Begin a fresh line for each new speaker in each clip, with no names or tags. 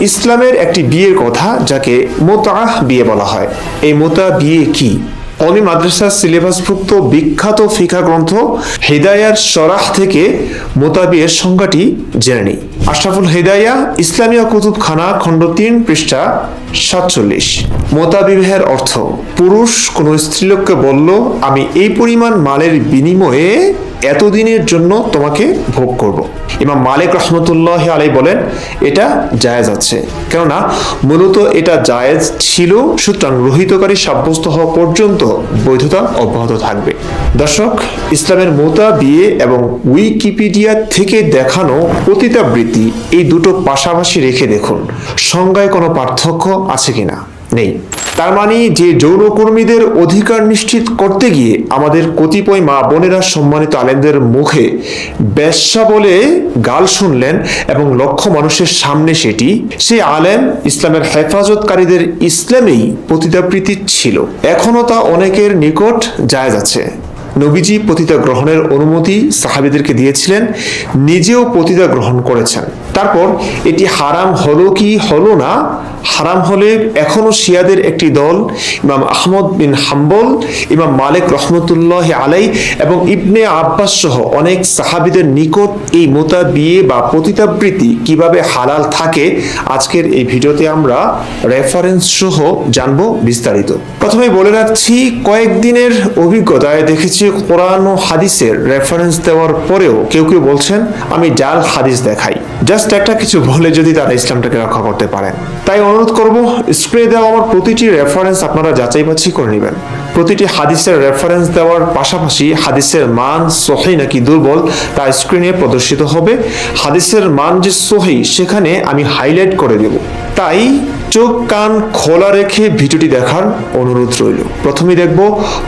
ইসলামের একটি বিয়ের কথা যাকে মুতআহ বিয়ে বলা হয়। এই মুতআহ বিয়ে কি? কওমি মাদ্রাসার সিলেবাসভুক্ত বিখ্যাত ফিকহ গ্রন্থ হিদায়ার শরাহ থেকে মুতআহ বিয়ের সংজ্ঞাটি জেনে নিই। আশরাফুল হিদায়া ইসলামিয়া কুতুবখানা খণ্ড 3 পৃষ্ঠা 47। মুতআহ বিবাহের অর্থ, পুরুষ কোন স্ত্রীলোককে বলল, আমি এই পরিমাণ মালের বিনিময়ে এতদিনের জন্য তোমাকে ভোগ করব। ইমাম মালিক রহমতুল্লাহ আলাইহি বলেন এটা জায়েজ আছে, কেননা মূলত এটা জায়েজ ছিল, সুতরাং রহিতকারী সাব্যস্ত হওয়া পর্যন্ত বৈধতা অব্যাহত থাকবে। দর্শক, ইসলামের মুতআহ বিয়ে এবং উইকিপিডিয়া থেকে দেখানো পতিতাবৃত্তি এই দুটো পাশাপাশি রেখে দেখুন সংজ্ঞায় কোনো পার্থক্য আছে কিনা। নেই। তার মানে যে যৌনকর্মীদের অধিকার নিশ্চিত করতে গিয়ে আমাদের কতিপয় মা বোনেরা সম্মানিত আলেমদের মুখে বেশ্যা বলে গাল শুনলেন এবং লক্ষ মানুষের সামনে সেই আলেম ইসলামের হেফাজতকারীদের ইসলামেই পতিতাবৃত্তি ছিল। এখনো তা অনেকের নিকট জায়েজ আছে। নবীজি পতিতা গ্রহণের অনুমতি সাহাবীদেরকে দিয়েছিলেন, নিজেও পতিতা গ্রহণ করেছেন। তারপর এটি হারাম হলো কি হলো না? হারাম হলে এখনো শিয়াদের একটি দল ইমাম আহমদ বিন হাম্বল, ইমাম মালিক রহমতুল্লাহ আলাই এবং ইবনে আব্বাস সহ অনেক সাহাবীদের নিকট এই মুতআহ বিয়ে বা পতিতাবৃত্তি কিভাবে হালাল থাকে আজকের এই ভিডিওতে আমরা রেফারেন্স সহ জানবো বিস্তারিত। প্রথমে বলে রাখছি, কয়েকদিনের অভিজ্ঞতায় দেখেছি কোরআন ও হাদিসের রেফারেন্স দেওয়ার পরেও কেউ কেউ বলছেন আমি জাল হাদিস দেখাই, জাস্ট একটা কিছু বলে যদি তারা ইসলামটাকে রক্ষা করতে পারেন। তাই অনুরোধ করব, স্ক্রিনে দেওয়া আমার প্রতিটি রেফারেন্স আপনারা যাচাই বাছাই করে নেবেন। প্রতিটি হাদিসের রেফারেন্স দেওয়ার পাশাপাশি হাদিসের মান সহিহ নাকি দুর্বল তা স্ক্রিনে প্রদর্শিত হবে। হাদিসের মান যে সহিহ সেখানে আমি হাইলাইট করে দেব, তাই চোখ কান খোলা রেখে ভিডিওটি দেখার অনুরোধ রইল। প্রথমে দেখব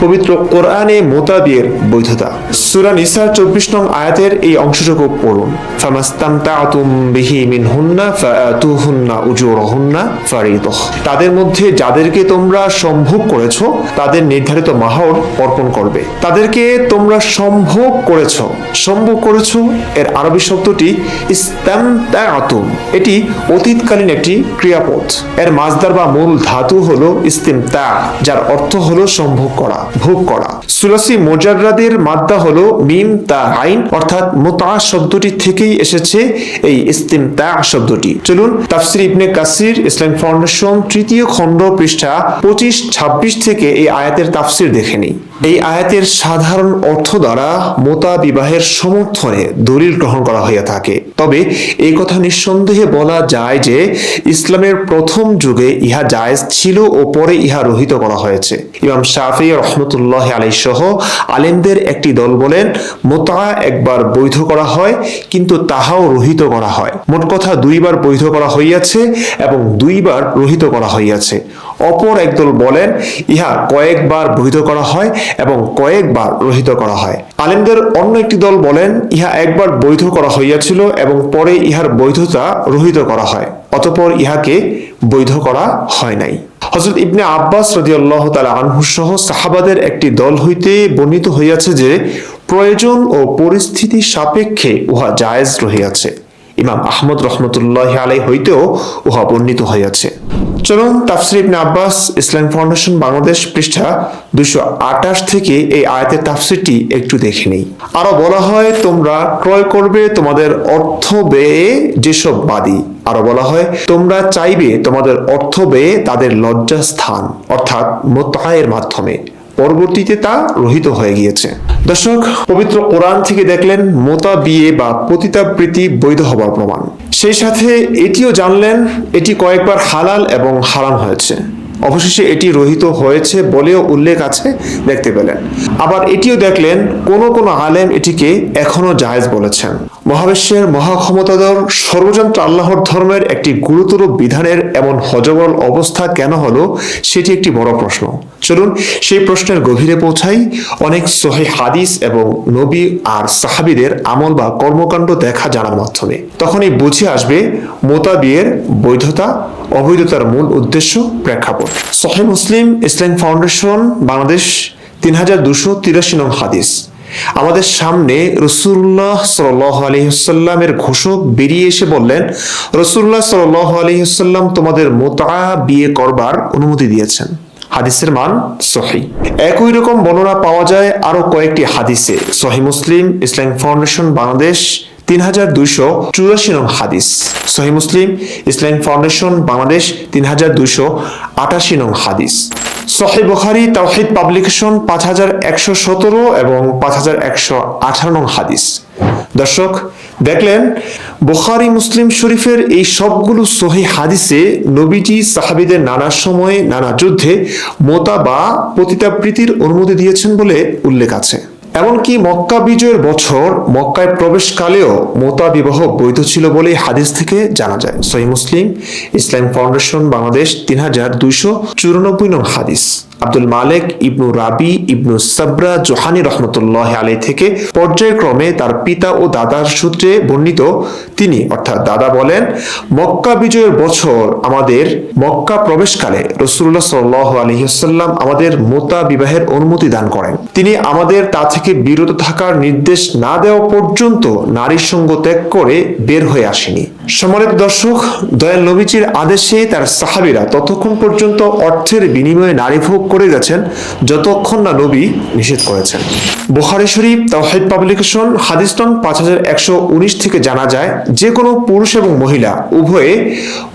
পবিত্র কোরআনে মুতআহ বিয়ের বৈধতা। সূরা নিসা 24 নং আয়াতের এই অংশটুকু পড়ুন। ফামাস্তামতাতুম বিহি মিনহুন্না ফাআতুহুন্না উজুরহুন্না ফারিদাহ। তাদের মধ্যে যাদেরকে তোমরা সম্ভোগ করেছো তাদের নির্ধারিত মাহর অর্পণ করবে। তাদেরকে তোমরা সম্ভোগ করেছো এর আরবি শব্দটি ইস্তামতাতুম। এটি অতীতকালীন একটি ক্রিয়াপদ। এর মাসদার বা মূল ধাতু হলো ইস্তিমতা, যার অর্থ হলো সম্ভোগ করা, ভোগ করা। সুলাসি মুজাররাদের মাদ্দা হলো মিম তা আইন, অর্থাৎ মুতআহ শব্দটি থেকেই এসেছে এই ইস্তিমতা শব্দটি। চলুন তাফসীর ইবনে কাসির ইসলামিক ফাউন্ডেশন 3য় খণ্ড পৃষ্ঠা 25-26 থেকে এই আয়াতের তাফসীর দেখে নিই। এই আয়াতের সাধারণ অর্থ দ্বারা মুতআহ বিবাহের সমর্থনে দলিল গ্রহণ করা হয়ে থাকে। তবে এই কথা নিঃসন্দেহে বলা যায় যে ইসলামের প্রথম যুগে ইহা জায়েজ ছিল ও পরে ইহা রহিত করা হয়েছে। ইমাম শাফিঈ রহমতুল্লাহ আলাইহি সহ আলেমদের একটি দল বলেন মুতআহ একবার বৈধ করা হয় কিন্তু তাহাও রহিত করা হয়। মোট কথা 2 বার বৈধ করা হইয়াছে এবং 2 বার রহিত করা হইয়াছে। অপর একদল বলেন ইহা কয়েকবার বৈধ করা হয় এবং কয়েকবার রহিত করা হয়। আলেমদের অন্য একটি দল বলেন ইহা একবার বৈধ করা হইয়াছিল এবং পরে ইহার বৈধতা রহিত করা হয়, অতঃপর ইহাকে বৈধ করা হয় নাই। হযরত ইবনে আব্বাস রাদিয়াল্লাহু তাআলা আনহু সহ সাহাবাদের একটি দল হইতে বর্ণিত হইয়াছে যে প্রয়োজন ও পরিস্থিতি সাপেক্ষে উহা জায়েজ রহিয়াছে। ইমাম আহমদ রহমতুল্লাহ আলাইহি হইতেও উহা বর্ণিত হইয়াছে। চলুন তাফসীর ইবনে আব্বাস ইসলামিক ফাউন্ডেশন বাংলাদেশ পৃষ্ঠা 228 থেকে এই আয়াতের তাফসীরটি একটু দেখে নেই। আরো বলা হয় তোমরা ক্রয় করবে তোমাদের অর্থ ব্যয়ে যেসব বাদী। আরো বলা হয় তোমরা চাইবে তোমাদের অর্থ ব্যয়ে তাদের লজ্জাস্থান, অর্থাৎ মুতআহের মাধ্যমে। পরবর্তীতে তা রহিত হয়ে গিয়েছে। দর্শক, পবিত্র কোরআন থেকে দেখলেন মুতআহ বিয়ে বা পতিতাবৃত্তি বৈধ হবার প্রমাণ। সেই সাথে এটিও জানলেন এটি কয়েকবার হালাল এবং হারাম হয়েছে। অবশেষে এটি রহিত হয়েছে বলেও উল্লেখ আছে দেখতে পেলেন। আবার এটিও দেখলেন কোন আলেম এটিকে এখনো জায়েজ বলেছেন। মহাবিশ্বের মহাক্ষমতাধর সর্বযন্ত্র আল্লাহর ধর্মের একটি গুরুতর বিধানের এমন হযবল অবস্থা কেন হলো সেটি একটি বড় প্রশ্ন। চলুন সেই প্রশ্নের গভীরে পৌঁছাই অনেক সহিহ হাদিস এবং নবী আর সাহাবীদের আমল বা কর্মকাণ্ড দেখা জানার মাধ্যমে। তখনই বুঝে আসবে মুতআহ বিয়ের বৈধতা অবৈধতার মূল উদ্দেশ্য প্রেক্ষাপট। সহিহ মুসলিম ইসলামিক ফাউন্ডেশন বাংলাদেশ 3283 নং হাদিস। আমাদের সামনে রাসূলুল্লাহ সাল্লাল্লাহু আলাইহি ওয়াসাল্লামের ঘোষক বেরিয়ে এসে বললেন, রাসূলুল্লাহ সাল্লাল্লাহু আলাইহি ওয়াসাল্লাম তোমাদের মুতআ বিয়ে করবার অনুমতি দিয়েছেন। হাদিসের মান সহিহ। একই রকম বর্ণনা পাওয়া যায় আরো কয়েকটি হাদিসে। সহিহ মুসলিম, ইসলামিক ফাউন্ডেশন বাংলাদেশ 3284 নং হাদিস। সহিহ মুসলিম, ইসলামিক ফাউন্ডেশন বাংলাদেশ 3288 নং হাদিস। সহিহ বুখারী তাওহীদ পাবলিকেশন 5117 এবং 5118 নং হাদিস। দর্শক দেখলেন, বুখারী মুসলিম শরীফের এই সবগুলো সহিহ হাদিসে নবীজি সাহাবীদের নানা সময়ে নানা যুদ্ধে মোতা বা পতিতাবৃত্তির অনুমতি দিয়েছেন বলে উল্লেখ আছে। এমনকি মক্কা বিজয়ের বছর মক্কায় প্রবেশকালেও মোতা বিবাহ বৈধ ছিল বলে হাদিস থেকে জানা যায়। সহিহ মুসলিম, ইসলামিক ফাউন্ডেশন বাংলাদেশ 3294 নং হাদিস। আব্দুল মালিক ইবনু রাবি ইবনু সাবরা জোহানি রহমতুল্লাহ আলাইহি থেকে পর্যায়ক্রমে তার পিতা ও দাদার সূত্রে বর্ণিত, তিনি অর্থাৎ দাদা বলেন, মক্কা বিজয়ের বছর আমাদের মক্কা প্রবেশকালে রাসূলুল্লাহ সাল্লাল্লাহু আলাইহি ওয়াসাল্লাম আমাদের মোতা বিবাহের অনুমতি দান করেন। তিনি আমাদের তা থেকে বিরত থাকার নির্দেশ না দেওয়া পর্যন্ত নারীর সঙ্গ ত্যাগ করে বের হয়ে আসেনি। সম্মানিত দর্শক, দয়াল নবীজির আদেশে তার সাহাবীরা ততক্ষণ পর্যন্ত অর্থের বিনিময়ে নারী ভোগ করে গেছেন যতক্ষণ না নবী নিষেধ করেছেন। বুখারী শরীফ তাওহীদ পাবলিকেশন হাদিস নং 5119 থেকে জানা যায়, যে কোনো পুরুষ এবং মহিলা উভয়ে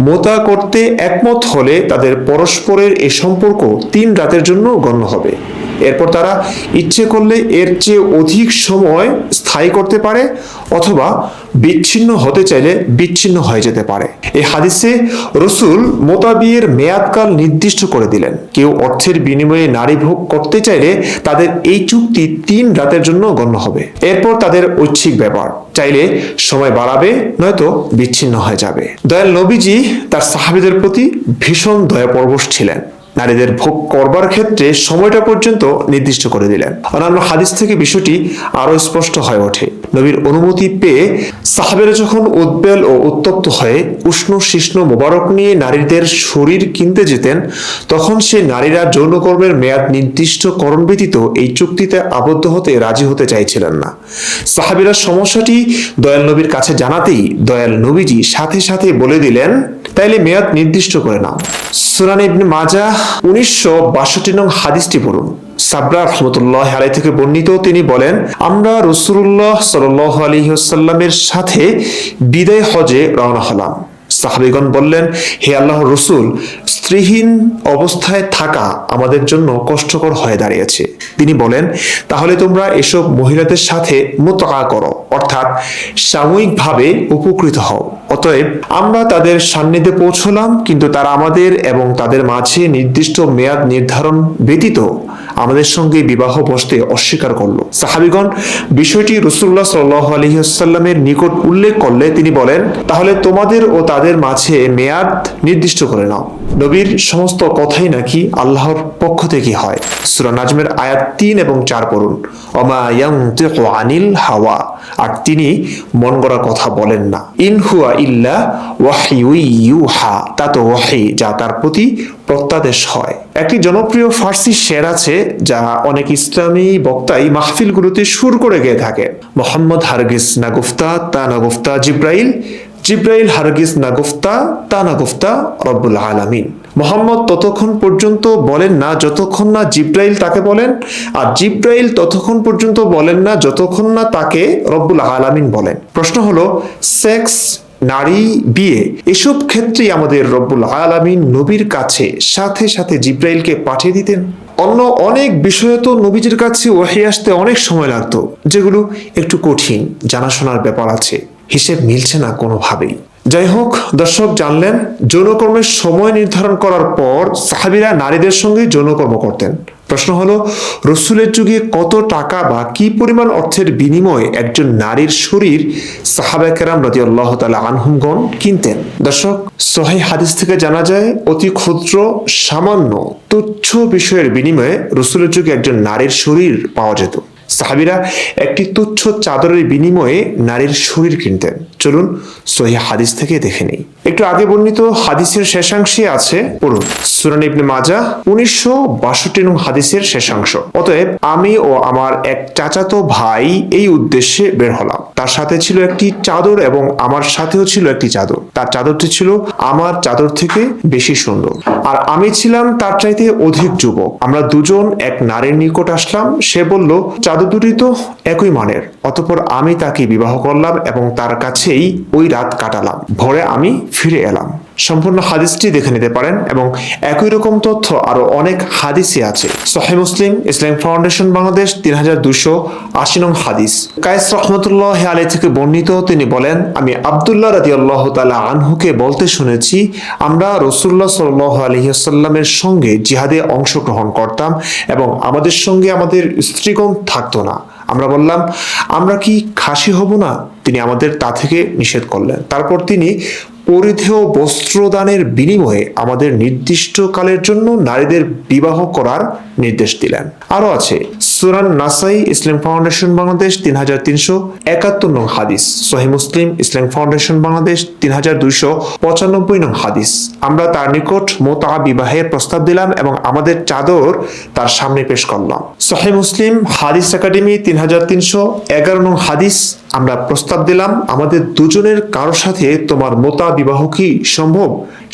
মোতা করতে একমত হলে তাদের পরস্পরের এই সম্পর্ক 3 রাতের জন্য গণ্য হবে। এরপর তারা ইচ্ছে করলে এর চেয়ে অধিক সময় স্থায়ী করতে পারে অথবা বিচ্ছিন্ন হতে চাইলে বিচ্ছিন্ন হয়ে যেতে পারে। এই হাদিসে রাসূল মোতা বিয়ের মেয়াদকাল নির্দিষ্ট করে দিলেন। কেউ অর্থের বিনিময়ে নারী ভোগ করতে চাইলে তাদের এই চুক্তি 3 রাতের জন্য গণ্য হবে। এরপর তাদের ঐচ্ছিক ব্যাপার, চাইলে সময় বাড়াবে নয়তো বিচ্ছিন্ন হয়ে যাবে। দয়াল নবীজি তার সাহাবীদের প্রতি ভীষণ দয়াপরবশ ছিলেন। নারীদের ভোগ করবার ক্ষেত্রে সময়টা পর্যন্ত নির্দিষ্ট করে দিলেন। অন্যান্য হাদিস থেকে বিষয়টি আরো স্পষ্ট হয়ে ওঠে। নবীর অনুমতি পেয়ে সাহাবেরা যখন উদ্বেল ও উত্তপ্ত হয়ে উষ্ণ শিষ্ণ মোবারক নিয়ে নারীদের শরীর কিনতে যেতেন, তখন সে নারীরা যৌনকর্মের মেয়াদ নির্দিষ্টকরণ ব্যতীত এই চুক্তিতে আবদ্ধ হতে রাজি হতে চাইছিলেন না। সাহাবীরা সমস্যাটি দয়াল নবীর কাছে জানাতেই দয়াল নবীজি সাথে সাথে বলে দিলেন, তাইলে মেয়াদ নির্দিষ্ট করে নাও। সুনান ইবনে মাজাহ 1962 নং হাদিসটি পড়ুন। সাবরা রাহমাতুল্লাহি আলাইহি থেকে বর্ণিত, তিনি বলেন, আমরা রাসূলুল্লাহ সাল্লাল্লাহু আলাইহি ওয়াসাল্লামের সাথে বিদায় হজে রওনা হলাম। সাহাবীগণ বললেন, হে আল্লাহর রাসূল, স্ত্রীহীন অবস্থায় থাকা আমাদের জন্য কষ্টকর হয়ে দাঁড়িয়েছে। তিনি বলেন, তাহলে তোমরা এসব মহিলাদের সাথে মুতআ করো, অর্থাৎ সাময়িকভাবে উপকৃত হও। অতএব আমরা তাদের সান্নিধ্যে পৌঁছলাম, কিন্তু তারা আমাদের এবং তাদের মাঝে নির্দিষ্ট মেয়াদ নির্ধারণ ব্যতীত আমাদের সঙ্গে বিবাহ বসতে অস্বীকার করলো। সাহাবীগণ বিষয়টি রাসূলুল্লাহ সাল্লাল্লাহু আলাইহি ওয়াসাল্লামের নিকট উল্লেখ করলে তিনি বলেন, তাহলে তোমাদের ও তাদের মাঝে মেয়াদ নির্দিষ্ট করে নাও। নবীর সমস্ত কথাই নাকি আল্লাহর পক্ষ থেকে হয়। সূরা নাজমের আয়াত 3 এবং 4 পড়ুন। ওমা ইয়ানতিকু আনিল হাওয়া, আর তিনি মন গড়া কথা বলেন না। ইন হুয়া ইল্লা ওয়াহয়ু ইউহা, তা তো ওয়াহী যা তার প্রতি প্রত্যাদেশ হয়। একটি জনপ্রিয় ফার্সি শের আছে যা অনেক ইসলামী বক্তাই মাহফিলগুলোতে সুর করে গেয়ে থাকে। মোহাম্মদ হারগিজ না গুফতা তা না গুফতা জিব্রাইল, জিব্রাইল হারগিজ না গুফতা তা না গুফতা রব্বুল আলামিন। মোহাম্মদ ততক্ষণ পর্যন্ত বলেন না যতক্ষণ না জিব্রাইল তাকে বলেন, আর জিব্রাইল ততক্ষণ পর্যন্ত বলেন না যতক্ষণ না তাকে রব্বুল আলামিন বলেন। প্রশ্ন হলো, সেক্স, নারী, বিয়ে এসব ক্ষেত্রেই আমাদের রব্বুল আলামিন নবীর কাছে সাথে সাথে জিব্রাইলকে পাঠিয়ে দিতেন। অন্য অনেক বিষয়ে তো নবীজির কাছে ওহী আসতে অনেক সময় লাগতো, যেগুলো একটু কঠিন, জানাশোনার ব্যাপার আছে, হিসেব মিলছে না কোনোভাবেই। যাই হোক দর্শক, জানলেন যৌনকর্মের সময় নির্ধারণ করার পর সাহাবীরা নারীদের সঙ্গে যৌনকর্ম করতেন। প্রশ্ন হলো, রাসূলের যুগে কত টাকা বা কি পরিমাণ অর্থের বিনিময়ে একজন নারীর শরীর সাহাবা কেরাম রাদিয়াল্লাহু তাআলা আনহুমগণ কিনতেন? দর্শক, সহিহ হাদিস থেকে জানা যায় অতি ক্ষুদ্র সামান্য তুচ্ছ বিষয়ের বিনিময়ে রাসূলের যুগে একজন নারীর শরীর পাওয়া যেত। সাহাবীরা একটি তুচ্ছ চাদরের বিনিময়ে নারীর শরীর কিনতেন। চলুন সহিহ হাদিস থেকে দেখে নেই। একটু আগে বর্ণিত হাদিসের শেষাংশে আছে, পড়ুন সুনান ইবনে মাজাহ 1962 নং হাদিসের শেষাংশ। অতএব আমি ও আমার এক চাচাতো ভাই এই উদ্দেশ্যে বের হলাম। তার সাথে ছিল একটি চাদর এবং আমার সাথেও ছিল একটি চাদর। তার চাদরটি ছিল আমার চাদর থেকে বেশি সুন্দর, আর আমি ছিলাম তার চাইতে অধিক যুবক। আমরা দুজন এক নারীর নিকট আসলাম। সে বলল, চাদর দুটি তো একই মানের। অতঃপর আমি তাকে বিবাহ করলাম এবং তার কাছেই ওই রাত কাটালাম। ভোরে আমি ফিরে এলাম। সম্পূর্ণ হাদিসটি দেখে নিতে পারেন এবং একই রকম তথ্য আরো অনেক হাদিসে আছে। সহিহ মুসলিম, ইসলামিক ফাউন্ডেশন বাংলাদেশ 3280 নং হাদিস। কায়েস রহমতুল্লাহ আলাইহি থেকে বর্ণিত, তিনি বলেন, আমি আব্দুল্লাহ রাদিয়াল্লাহু তাআলা আনহুকে বলতে শুনেছি, আমরা রাসূলুল্লাহ সাল্লাল্লাহু আলাইহি ওয়াসাল্লামের সঙ্গে জিহাদে অংশগ্রহণ করতাম এবং আমাদের সঙ্গে আমাদের স্ত্রীগণ থাকতো না। আমরা বললাম, আমরা কি খাসি হব না? তিনি আমাদের তা থেকে নিষেধ করলেন। তারপর তিনি পরিধেয় বস্ত্রদানের বিনিময়ে আমাদের নির্দিষ্ট কালের জন্য নারীদের বিবাহ করার নির্দেশ দিলেন। আরো আছে সুনান নাসাই, ইসলাম ফাউন্ডেশন বাংলাদেশ 3371 নং হাদিস। সহিহ মুসলিম, ইসলাম ফাউন্ডেশন বাংলাদেশ 3295 নং হাদিস। আমরা তার নিকট মুতা বিবাহের প্রস্তাব দিলাম এবং আমাদের চাদর তার সামনে পেশ করলাম। সহিহ মুসলিম হাদিস একাডেমি 3311 নং হাদিস। আমরা প্রস্তাব দিলাম, আমাদের দুজনের কারো সাথে তোমার মুতা বিবাহ কি সম্ভব?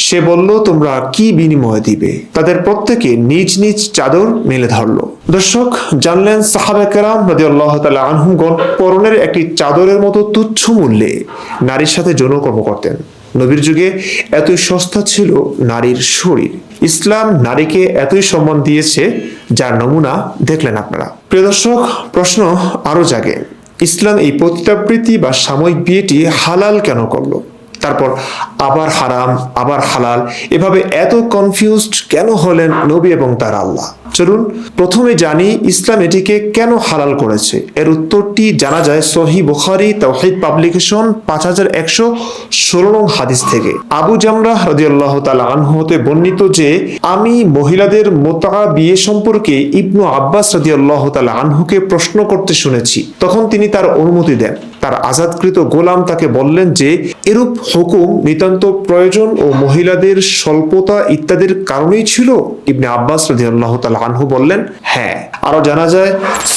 সে বলল, তোমরা কি বিনিময় দিবে? তাদের প্রত্যেকে নিজ নিজ চাদর মেলে ধরল। দর্শক জানলেন, সাহাবা কেরাম রাদিয়াল্লাহু তাআলা আনহুগণ পরনের একটি চাদরের মতো তুচ্ছ মূল্যে নারীর সাথে যৌনকর্ম করতেন। নবীর যুগে এতই সস্তা ছিল নারীর শরীর। ইসলাম নারীকে এতই সম্মান দিয়েছে, যার নমুনা দেখলেন আপনারা। প্রিয় দর্শক, প্রশ্ন আরো জাগে, ইসলাম এই পতিতাবৃত্তি বা সাময়িক বিয়েটি হালাল কেন করলো? তারপর আবার হারাম, আবার হালাল, এভাবে এত কনফিউজড কেন হলেন নবী এবং তার আল্লাহ? চলুন প্রথমে জানি ইসলাম এটিকে কেন হালাল করেছে। এর উত্তরটি জানা যায় সহিহ বুখারী তাওহীদ পাবলিকেশন 5116 নং হাদিস থেকে। আবু জামরাহ রাদিয়াল্লাহু তাআলা আনহু হতে বর্ণিত যে, আমি মহিলাদের মুতা বিয়ে সম্পর্কে ইবনু আব্বাস রাদিয়াল্লাহু তাআলা আনহুকে প্রশ্ন করতে শুনেছি। তখন তিনি তার অনুমতি দেন। তার আজাদকৃত গোলাম তাকে বললেন যে, এরূপ হুকুম নিতান্ত প্রয়োজন ও মহিলাদের স্বল্পতা ইত্যাদির কারণেই ছিল? ইবনে আব্বাস রাদিয়াল্লাহু তাআলা আনহু বললেন, হ্যাঁ। আরো জানা যায়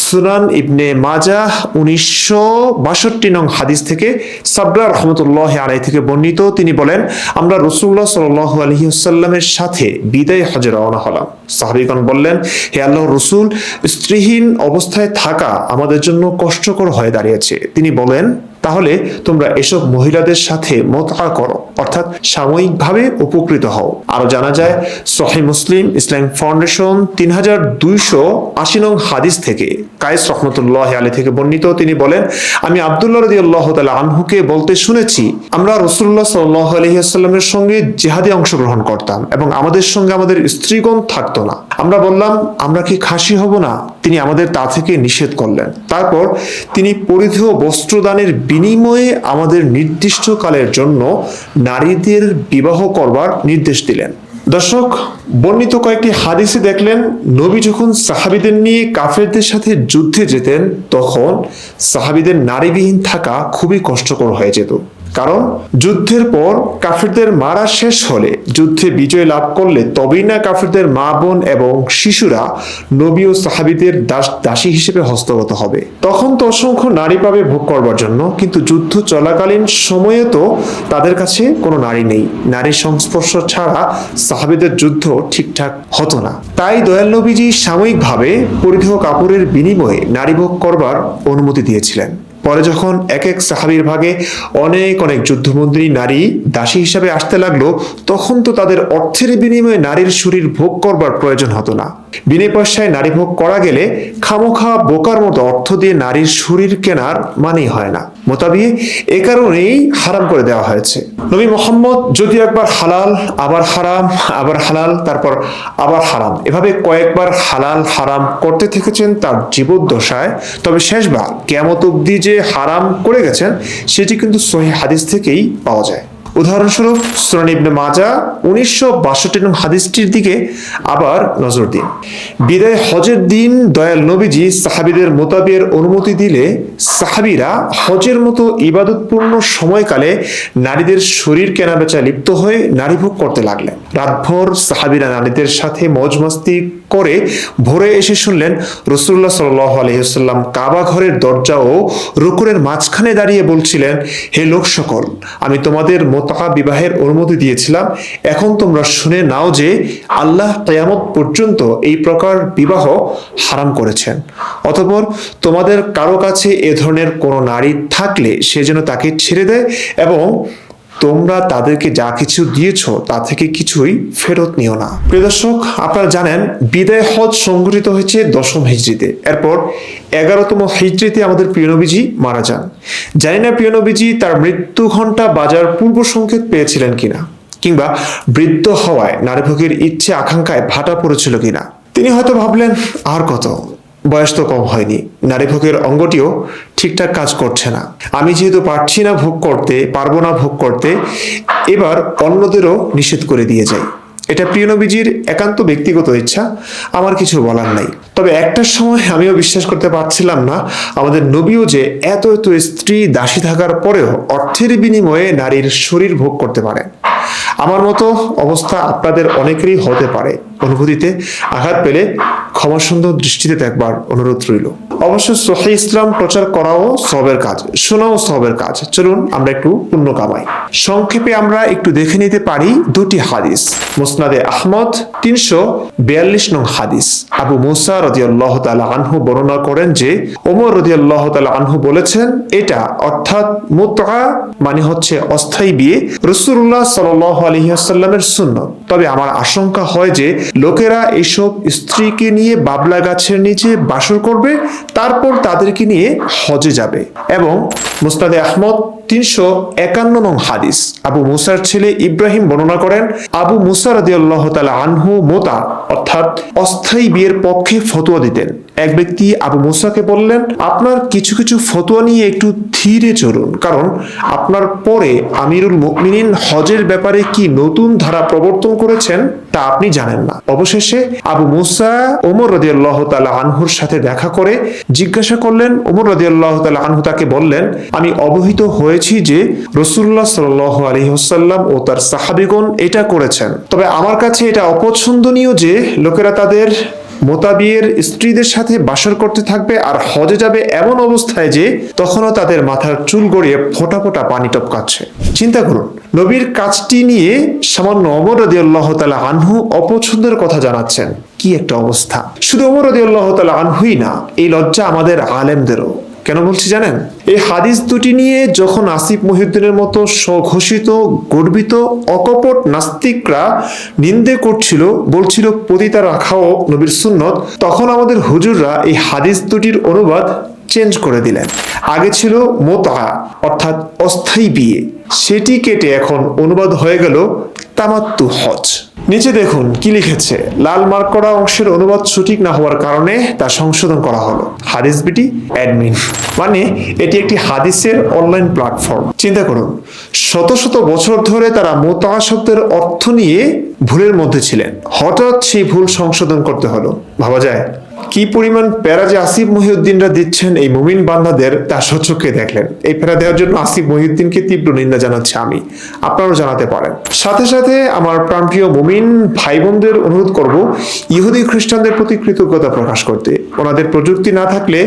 সুনান ইবনে মাজাহ 1962 নং হাদিস থেকে সাবরা রাহমাতুল্লাহ আলাইহি থেকে বর্ণিত, তিনি বলেন, আমরা রাসূলুল্লাহ সাল্লাল্লাহু আলাইহি ওয়াসাল্লামের সাথে বিদায় হজে রওনা হলাম। সাহাবীগণ বললেন, হে আল্লাহর রাসূল, স্ত্রীহীন অবস্থায় থাকা আমাদের জন্য কষ্টকর হয়ে দাঁড়িয়েছে। তিনি বলেন, তাহলে তোমরা এসব মহিলাদের সাথে মুতআ করো, অর্থাৎ সাময়িকভাবে উপকৃত হও। আরো জানা যায় সহিহ মুসলিম, ইসলামিক ফাউন্ডেশন 3280 নং হাদিস থেকে কায়েস রহমতুল্লাহ আলাইহি থেকে বর্ণিত, তিনি বলেন, আমি আব্দুল্লাহ রাদিয়াল্লাহু তাআলা আনহুকে বলতে শুনেছি, আমরা রাসূলুল্লাহ সাল্লাল্লাহু আলাইহি ওয়াসাল্লামের সঙ্গে জিহাদে অংশগ্রহণ করতাম এবং আমাদের সঙ্গে আমাদের স্ত্রীগণ থাকতো না। আমরা বললাম, আমরা কি খাসি হব না? তিনি আমাদের তা থেকে নিষেধ করলেন। তারপর তিনি পরিধেয় বস্ত্রদানের বিনিময়ে আমাদের নির্দিষ্ট কালের জন্য নারীদের বিবাহ করবার নির্দেশ দিলেন। দর্শক, বর্ণিত কয়েকটি হাদিসে দেখলেন, নবী যখন সাহাবীদের নিয়ে কাফেরদের সাথে যুদ্ধে যেতেন, তখন সাহাবীদের নারীবিহীন থাকা খুবই কষ্টকর হয়ে যেত। কারণ যুদ্ধের পর কাফেরদের মারা শেষ হলে, যুদ্ধে বিজয় লাভ করলে তবেই না কাফেরদের মা বোন এবং শিশুরা নবী ও সাহাবীদের দাসী হিসেবে হস্তগত হবে। তখন তো অসংখ্য নারী পাবে ভোগ করবার জন্য, কিন্তু যুদ্ধ চলাকালীন সময়ে তো তাদের কাছে কোনো নারী নেই। নারীর সংস্পর্শ ছাড়া সাহাবীদের যুদ্ধ ঠিকঠাক হতো না। তাই দয়াল নবীজি সাময়িকভাবে পরিধেয় কাপড়ের বিনিময়ে নারী ভোগ করবার অনুমতি দিয়েছিলেন। পরে যখন এক এক সাহাবীর ভাগে অনেক অনেক যুদ্ধবন্দী নারী দাসী হিসাবে আসতে লাগলো, তখন তো তাদের অর্থের বিনিময়ে নারীর শরীর ভোগ করবার প্রয়োজন হতো না। বিনা পয়সায় নারী ভোগ করা গেলে খামোখা বোকার মতো অর্থ দিয়ে নারীর শরীর কেনার মানেই হয় না। মোতাবিয়ে এ কারণেই হারাম করে দেওয়া হয়েছে। নবী মুহাম্মদ যদি একবার হালাল, আবার হারাম, আবার হালাল, তারপর আবার হারাম, এভাবে কয়েকবার হালাল হারাম করতে থেকেছেন তার জীবদ্দশায়, তবে শেষবার কিয়ামত অবধি যে হারাম করে গেছেন সেটি কিন্তু সহিহ হাদিস থেকেই পাওয়া যায়। উদাহরণস্বরূপ সুনান ইবনে মাজাহ 1962 নং হাদিসটির দিকে আবার নজর দিন। বিদায় হজের দিন দয়াল নবীজি সাহাবীদের মোতাবিয়ার অনুমতি দিলে সাহাবীরা হজের মতো ইবাদতপূর্ণ সময়কালে নারীদের শরীর কেনাবেচা লিপ্ত হয়ে নারীভোগ করতে লাগলেন। রাতভর সাহাবীরা নারীদের সাথে মौज-मस्ती করে ভোরে এসে শুনলেন রাসূলুল্লাহ সাল্লাল্লাহু আলাইহি ওয়াসাল্লাম কাবা ঘরের দরজা ও রুকুনের মাঝখানে দাঁড়িয়ে বলছিলেন, হে লোক সকল, আমি তোমাদের মুতআ বিবাহের অনুমতি দিয়েছিলাম, এখন তোমরা শুনে নাও যে আল্লাহ কিয়ামত পর্যন্ত এই প্রকার বিবাহ হারাম করেছেন। অতঃপর তোমাদের কারো কাছে এ ধরনের কোনো নারী থাকলে সে যেন তাকে ছেড়ে দেয় এবং তোমরা তাদেরকে যা কিছু দিয়েছো তা থেকে কিছুই ফেরত নিও না। প্রিয় দর্শক, আপনারা জানেন বিদায় হজ সংঘটিত হয়েছে 10ম হিজরিতে। এরপর 11তম হিজরিতে আমাদের প্রিয় নবীজি মারা যান। জানি না প্রিয় নবীজি তার মৃত্যু ঘণ্টা বাজার পূর্ব সংকেত পেয়েছিলেন কিনা, কিংবা বৃদ্ধ হওয়ায় নারীভোগের ইচ্ছে আকাঙ্ক্ষায় ভাটা পড়েছিল কিনা। তিনি হয়তো ভাবলেন, আর কত, বয়স তো কম হয়নি, নারীভোগের অঙ্গটিও ঠিকঠাক কাজ করছে না, আমি যেহেতু পারছি না ভোগ করতে, পারবো না ভোগ করতে, এবার অন্যদেরও নিষেধ করে দিয়ে যাই। এটা প্রিয় নবীজির একান্ত ব্যক্তিগত ইচ্ছা, আমার কিছু বলার নাই। তবে একটা সময় আমিও বিশ্বাস করতে পারছিলাম না আমাদের নবীও যে এত এত স্ত্রী দাসী থাকার পরেও অর্থের বিনিময়ে নারীর শরীর ভোগ করতে পারে। আমার মতো অবস্থা আপনাদের অনেকেরই হতে পারে। অনুভূতিতে আঘাত পেলে ক্ষমাসুন্দর দৃষ্টিতে দেখবার অনুরোধ রইল। অবশ্য সহিহ ইসলাম প্রচার করাও সওয়াবের কাজ, শোনাও সওয়াবের কাজ। চলুন আমরা একটু পুণ্য কামাই। সংক্ষেপে আমরা একটু দেখে নিতে পারি দুটি হাদিস। মুসনাদে আহমদ 342 নং হাদিস। আবু মুসা রাদিয়াল্লাহু তাআলা আনহু বর্ণনা করেন যে ওমর রাদিয়াল্লাহু তাআলা আনহু বলেছেন, এটা অর্থাৎ মুতআ মানে হচ্ছে অস্থায়ী বিয়ে রাসূলুল্লাহ সাল্লাল্লাহু আলাইহি ওয়াসাল্লামের সুন্নাত। তবে আমার আশঙ্কা হয় যে লোকেরা এইসব স্ত্রীকে নিয়ে বাবলা গাছের নিচে বাসর করবে, তারপর তাদেরকে নিয়ে হজে যাবে। এবং মুসনাদে আহমদ 351 নং হাদিস। আবু মুসার ছেলে ইব্রাহিম বর্ণনা করেন, আবু মুসা রাদিয়াল্লাহু তাআলা আনহু মুতা অর্থাৎ অস্থায়ী বিয়ের পক্ষে ফতোয়া দিতেন। এক ব্যক্তি আবু মুসাকে বললেন, আপনার কিছু কিছু ফতোয়া নিয়ে একটু ধীরে চলুন, কারণ আপনার পরে আমিরুল মুমিনিন হজের ব্যাপারে কি নতুন ধারা প্রবর্তন করেছেন তা আপনি জানেন না। অবশেষে আবু মুসা ওমর রাদিয়াল্লাহু তাআলা আনহুর সাথে দেখা করে জিজ্ঞাসা করলেন। ওমর রাদিয়াল্লাহু তাআলা আনহু তাকে বললেন, আমি অবহিত হয়েছি যে রাসূলুল্লাহ সাল্লাল্লাহু আলাইহি ওয়াসাল্লাম ও তার সাহাবীগণ এটা করেছেন, তবে আমার কাছে এটা অপছন্দনীয় যে লোকেরা তাদের মোতাবিয়ের স্ত্রীদের সাথে বাসর করতে থাকবে আর হজে যাবে এমন অবস্থায় যে তখনও তাদের মাথার চুল গড়িয়ে ফোঁটা ফোঁটা পানি টপকাচ্ছে। চিন্তা করুন, নবীর কাজটি নিয়ে সামান্য ওমর রাদিয়াল্লাহু তাআলা আনহু অপছন্দের কথা জানাচ্ছেন। কি একটা অবস্থা! শুধু ওমর রাদিয়াল্লাহু তাআলা আনহুই না, এই লজ্জা আমাদের আলেমদেরও। কেন বলছি জানেন? এই হাদিস দুটি নিয়ে যখন আসিফ মহিউদ্দিনের মতো স্বঘোষিত গর্বিত অকপট নাস্তিকরা নিন্দে করছিল, বলছিল পতিতা রাখাও নবীর সুন্নত, তখন আমাদের হুজুররা এই হাদিস দুটির অনুবাদ চেঞ্জ করে দিলেন। আগে ছিল মুতআ অর্থাৎ অস্থায়ী বিয়ে, সেটি কেটে এখন অনুবাদ হয়ে গেল তামাত্তু হজ। নিচে দেখুন কি লিখেছে। লাল মার্ক করা অংশের অনুবাদ সঠিক না হওয়ার কারণে তা সংশোধন করা হলো। হাদিস বিটি অ্যাডমিন, মানে এটি একটি হাদিসের অনলাইন প্ল্যাটফর্ম। চিন্তা করুন, শত শত বছর ধরে তারা মুতআ শব্দের অর্থ নিয়ে ভুলের মধ্যে ছিলেন, হঠাৎ সেই ভুল সংশোধন করতে হলো। ভাবা যায় কি পরিমাণ প্যারা যে আসিফ মহিউদ্দিনরা দিচ্ছেন এই মুমিন বান্দাদের, তা স্বচক্ষে দেখলেন। এই প্যারা দেওয়ার জন্য আসিফ মহিউদ্দিনকে তীব্র নিন্দা জানাচ্ছি আমি, আপনারাও জানাতে পারেন। সাথে সাথে আমার প্রাণপ্রিয় মুমিন ভাই বোনদের অনুরোধ করব ইহুদি খ্রিস্টানদের প্রতি কৃতজ্ঞতা প্রকাশ করতে। ওনাদের প্রযুক্তি না থাকলে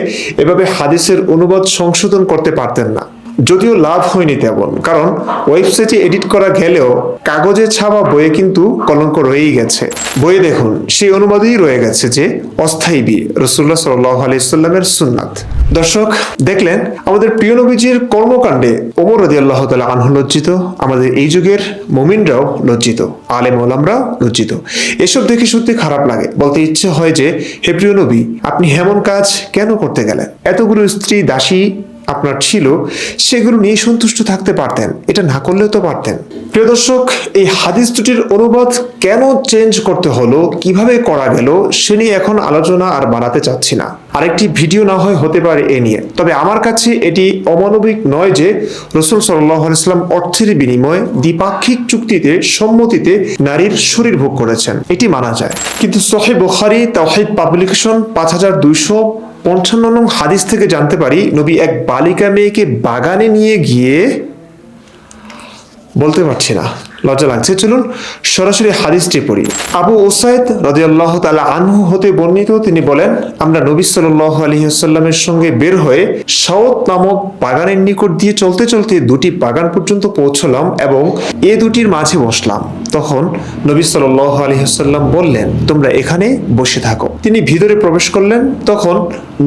এভাবে হাদিসের অনুবাদ সংশোধন করতে পারতেন না। যদিও লাভ হয়নি তেমন, কারণ ওয়েবসাইটে এডিট করা গেলেও কাগজে ছাপা বইয়ে কিন্তু কলঙ্ক রয়েই গেছে। বইয়ে দেখুন সেই অনুবাদেই রয়ে গেছে যে অস্থায়ী বিয়ে রাসূলুল্লাহ সাল্লাল্লাহু আলাইহি ওয়াসাল্লামের সুন্নাত। দর্শক দেখলেন, আমাদের প্রিয় নবীজির কর্মকাণ্ডে ওমর রাদিয়াল্লাহু তাআলা আনহু লজ্জিত, আমাদের এই যুগের মুমিনরাও লজ্জিত, আলেম ওলামারাও লজ্জিত। এসব দেখে সত্যি খারাপ লাগে। বলতে ইচ্ছে হয় যে, হে প্রিয় নবী, আপনি এমন কাজ কেন করতে গেলেন? এতগুলো স্ত্রী দাসী আপনার ছিল সেগুলো নিয়ে সন্তুষ্ট থাকতে পারতেন, এটা না করলেও তো পারতেন। প্রিয় দর্শক, এই হাদিস দুটির অনুবাদ কেন চেঞ্জ করতে হলো, কিভাবে করা গেল, সে নিয়ে এখন আলোচনা আর বাড়াতে চাচ্ছি না। আরেকটি ভিডিও না হয় হতে পারে এ নিয়ে। তবে আমার কাছে এটি অমানবিক নয় যে রাসূল সাল্লাল্লাহু আলাইহি ওয়াসাল্লাম অর্থের বিনিময়ে দ্বিপাক্ষিক চুক্তিতে সম্মতিতে নারীর শরীর ভোগ করেছেন, এটি মানা যায়। কিন্তু সহিহ বুখারী তাওহীদ পাবলিকেশন 5255 নং হাদিস থেকে জানতে পারি, নবী এক বালিকা মেয়েকে বাগানে নিয়ে গিয়ে, বলতে পারছি না, লজ্জা লাগছে, চলুন সরাসরি হাদিসটি পড়ি। আবু উসাইদ রাদিয়াল্লাহু তাআলা আনহু হতে বর্ণিত, তিনি বলেন, আমরা নবী সাল্লাল্লাহু আলাইহি ওয়াসাল্লামের সঙ্গে বের হয়ে সাওত নামক বাগানের নিকট দিয়ে চলতে চলতে দুটি বাগান পর্যন্ত পৌঁছলাম এবং এ দুটির মাঝে বসলাম। তখন নবী সাল্লাল্লাহু আলাইহি ওয়াসাল্লাম বললেন, তোমরা এখানে বসে থাকো। তিনি ভিতরে প্রবেশ করলেন। তখন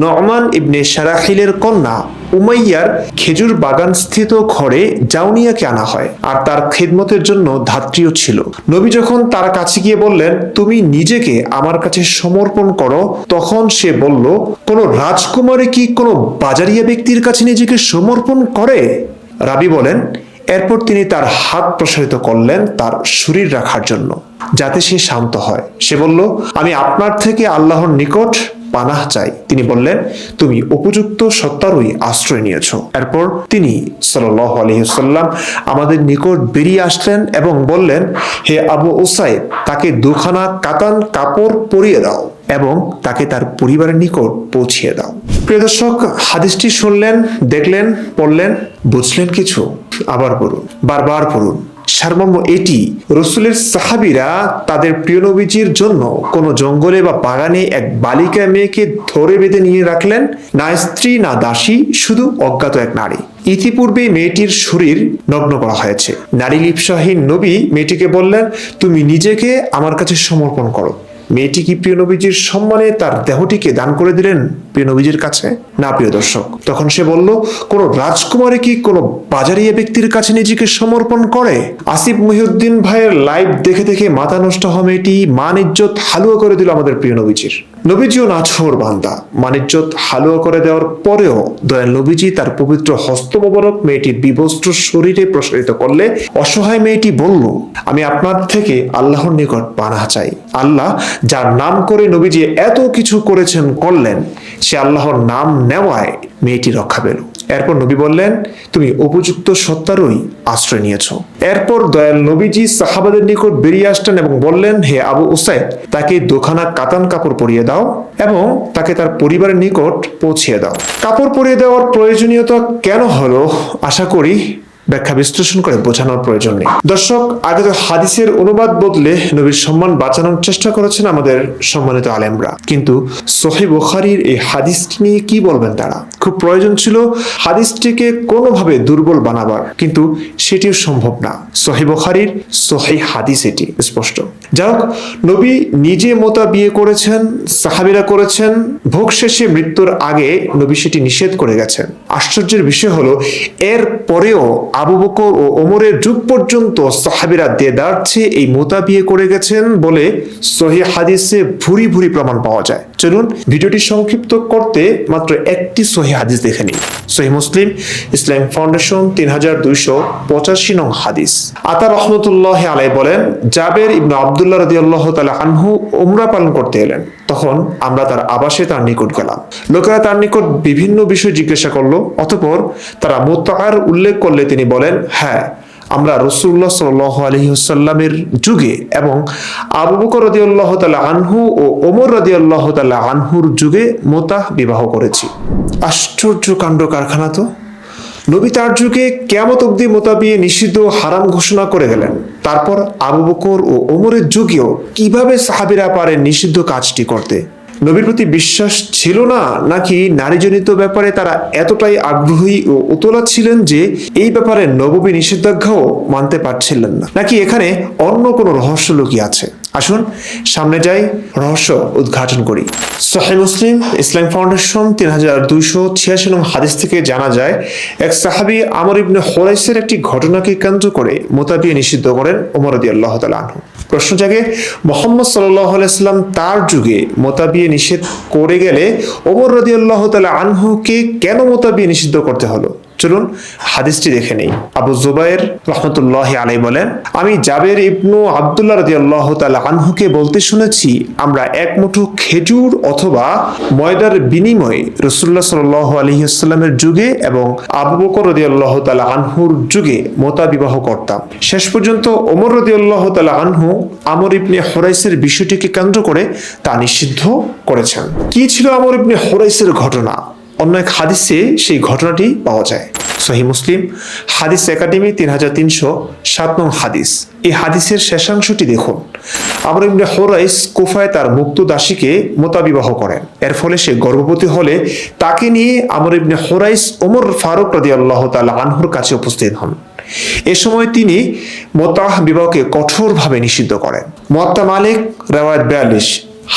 নু'মান ইবনে শারাহিলের কন্যা উমাইয়ার খেজুর বাগান স্থিত ঘরে জাউনিয়াকে আনা হয়, আর তার খেদমতের জন্য ধাত্রীও ছিল। নবী যখন তার কাছে গিয়ে বললেন, তুমি নিজেকে আমার কাছে সমর্পণ করো, তখন সে বলল, কোন রাজকুমারী কি কোনো বাজারিয়া ব্যক্তির কাছে নিজেকে সমর্পণ করে? রাবী বলেন, এরপর তিনি তার হাত প্রসারিত করলেন তার শরীর রাখার জন্য, যাতে সে শান্ত হয়। সে বলল, আমি আপনার থেকে আল্লাহর নিকট পানাহ চাই। তিনি বললেন, তুমি উপযুক্ত সত্তারই আশ্রয় নিয়েছো। এরপর তিনি সাল্লাল্লাহু আলাইহি ওয়াসাল্লাম আমাদের নিকট বেরিয়ে আসলেন এবং বললেন, হে আবু উসাইদ, তাকে দুখানা কাতান কাপড় পরিয়ে দাও এবং তাকে তার পরিবারের নিকট পৌঁছিয়ে দাও। প্রিয় দর্শক, হাদিসটি শুনলেন, দেখলেন, পড়লেন, বুঝলেন কিছু? আবার পড়ুন, বারবার পড়ুন। সারমর্ম এটি, রাসূলের সাহাবীরা তাদের প্রিয় নবীজির জন্য কোনো জঙ্গলে বা বাগানে এক বালিকা মেয়েকে ধরে বেঁধে নিয়ে রাখলেন, না স্ত্রী না দাসী, শুধু অজ্ঞাত এক নারী। ইতিপূর্বে মেয়েটির শরীর নগ্ন করা হয়েছে। নারী লিপ্সাহীন নবী মেয়েটিকে বললেন, তুমি নিজেকে আমার কাছে সমর্পণ করো। মেয়েটি কি প্রিয় নবীজির সম্মানে তার দেহটিকে দান করে দিলেন প্রিয় নবীজির কাছে? না প্রিয় দর্শক, তখন সে বলল, কোন রাজকুমারী কি কোনো বাজারিয়া ব্যক্তির কাছে নিজেকে সমর্পণ করে? আসিফ মহিউদ্দিন ভাইয়ের লাইভ দেখে দেখে মাথা নষ্ট হওয়া মেয়েটি মান ইজ্জত হালুয়া করে দিল আমাদের প্রিয় নবীজির। নবীজিও নাছোর বান্দা, মান ইজ্জত হালুয়া করে দেওয়ার পরেও দয়াল নবীজি তার পবিত্র হস্ত মোবারক মেয়েটির বিবস্ত্র শরীরে প্রসারিত করলে অসহায় মেয়েটি বলল, আমি আপনার থেকে আল্লাহর নিকট পানাহ চাই। আল্লাহ যার নাম করে নবীজি এত কিছু করেছেন করলেন, সে আল্লাহর নাম নেওয়ায় মেয়েটি রক্ষা পেল। এরপর নবী বললেন, তুমি উপযুক্ত সত্তারই আশ্রয় নিয়েছ। এরপর দয়াল নবীজি সাহাবাদের নিকট বেরিয়ে আসলেন এবং বললেন, হে আবু উসাইদ, তাকে দুখানা কাতান কাপড় পরিয়ে দাও এবং তাকে তার পরিবারের নিকট পৌঁছিয়ে দাও। কাপড় পরিয়ে দেওয়ার প্রয়োজনীয়তা কেন হলো, আশা করি ব্যাখ্যা বিশ্লেষণ করে বোঝানোর প্রয়োজন নেই। দর্শক, আগে তো হাদিসের অনুবাদ বদলে নবীর সম্মান বাঁচানোর চেষ্টা করেছেন আমাদের সম্মানিত আলেমরা, কিন্তু সহিহ বুখারীর এই হাদিসটি নিয়ে কি বলবেন তারা? খুব প্রয়োজন ছিল হাদিসটিকে কোনোভাবে দুর্বল বানাবার, কিন্তু সেটিও সম্ভব না। সহিহ বুখারীর সহিহ হাদিস এটি স্পষ্ট। যাই হোক, নবী নিজে মোতা বিয়ে করেছেন, সাহাবীরা করেছেন, ভোগ শেষে মৃত্যুর আগে নবী সেটি নিষেধ করে গেছেন। আশ্চর্যের বিষয় হলো, এর পরেও আবু বকর ও ওমরের যুগ পর্যন্ত সাহাবীরা দেদারছে এই মোতা বিয়ে করে গেছেন বলে সহিহ হাদিসে ভুরি ভুরি প্রমাণ পাওয়া যায়। চলুন ভিডিওটি সংক্ষিপ্ত করতে মাত্র একটি সহিহ হাদিস দেখে নিই। সহিহ মুসলিম ইসলাম ফাউন্ডেশন 3285 নং হাদিস। আতা রহমতুল্লাহ আলাইহি বলেন, জাবের ইবনে আব্দুল্লাহ রাদিয়াল্লাহু তাআলা আনহু উমরা পালন করতে এলেন। তখন আমরা তার আবাসে তার নিকট গেলাম। লোকেরা তার নিকট বিভিন্ন বিষয় জিজ্ঞাসা করলো। অতঃপর তারা মুতআর উল্লেখ করলে তিনি বলেন, হ্যাঁ, আমরা রাসূলুল্লাহ সাল্লাল্লাহু আলাইহি ওয়াসাল্লামের যুগে এবং আবু বকর রাদিয়াল্লাহু তাআলা আনহু ও ওমর রাদিয়াল্লাহু তাআলা আনহুর যুগে মুতাহ বিবাহ করেছি। আশ্চর্য কাণ্ড কারখানা তো! নবী তার যুগে কিয়ামত অবধি মুতা বিয়ে নিষিদ্ধ হারাম ঘোষণা করে গেলেন। তারপর আবু বকর ও ওমরের যুগেও কিভাবে সাহাবীরা পারেন নিষিদ্ধ কাজটি করতে? নবীর প্রতি বিশ্বাস ছিল না, নাকি নারীজনিত ব্যাপারে তারা এতটাই আগ্রহী ও উতলা ছিলেন যে এই ব্যাপারে নববী নিষেধাজ্ঞাও মানতে পারছিলেন না, নাকি এখানে অন্য কোনো রহস্য লুকিয়ে আছে? আসুন সামনে যাই, রহস্য উদ্ঘাটন করি। সহিহ মুসলিম ইসলাম ফাউন্ডেশন 3286 নং হাদিস থেকে জানা যায়, এক সাহাবী আমর ইবনে হুরাইসের একটি ঘটনাকে কেন্দ্র করে মোতা বিয়ে নিষিদ্ধ করেন ওমর রাদিয়াল্লাহু তাআলা আনহু। প্রশ্ন জাগে, মুহাম্মদ সাল্লাল্লাহু আলাইহি ওয়াসাল্লাম তার যুগে মোতা বিয়ে নিষেধ করে গেলে ওমর রাদিয়াল্লাহু তাআলা আনহুকে কেন মোতা বিয়ে নিষিদ্ধ করতে হলো? চলুন হাদিসটি দেখে নেই। আবু জুবাইর রাহমাতুল্লাহি আলাইহি বলেন, আমি জাবের ইবনু আব্দুল্লাহ রাদিয়াল্লাহু তাআলা আনহুকে বলতে শুনেছি, আমরা এক মুঠো খেজুর অথবা ময়দার বিনিময়ে রাসূলুল্লাহ সাল্লাল্লাহু আলাইহি ওয়াসাল্লামের যুগে এবং আবু বকর রাদিয়াল্লাহু তাআলা আনহুর যুগে মোতা বিবাহ করতাম। শেষ পর্যন্ত ওমর রাদিয়াল্লাহু তাআলা আনহু আমর ইবনে হুরাইসের বিষয়টিকে কেন্দ্র করে তা নিষিদ্ধ করেছেন। কি ছিল আমর ইবনে হুরাইসের ঘটনা? অন্য এক হাদিসে সেই ঘটনাটি পাওয়া যায়। সহিহ মুসলিম হাদিস একাডেমি 3307 নং হাদিস। এই হাদিসের শেষাংশটি দেখুন। আমর ইবনে হুরাইস কুফায় তার মুক্ত দাসীকে মোতাবিবাহ করেন। এর ফলে সে গর্ভবতী হলে তাকে নিয়ে আমর ইবনে হুরাইস ওমর ফারুক রাদিয়াল্লাহু তাআলা আনহুর কাছে উপস্থিত হন। এ সময় তিনি মোতাহ বিবাহকে কঠোরভাবে নিষিদ্ধ করেন। মুয়াত্তা মালিক রিওয়ায়াত 42।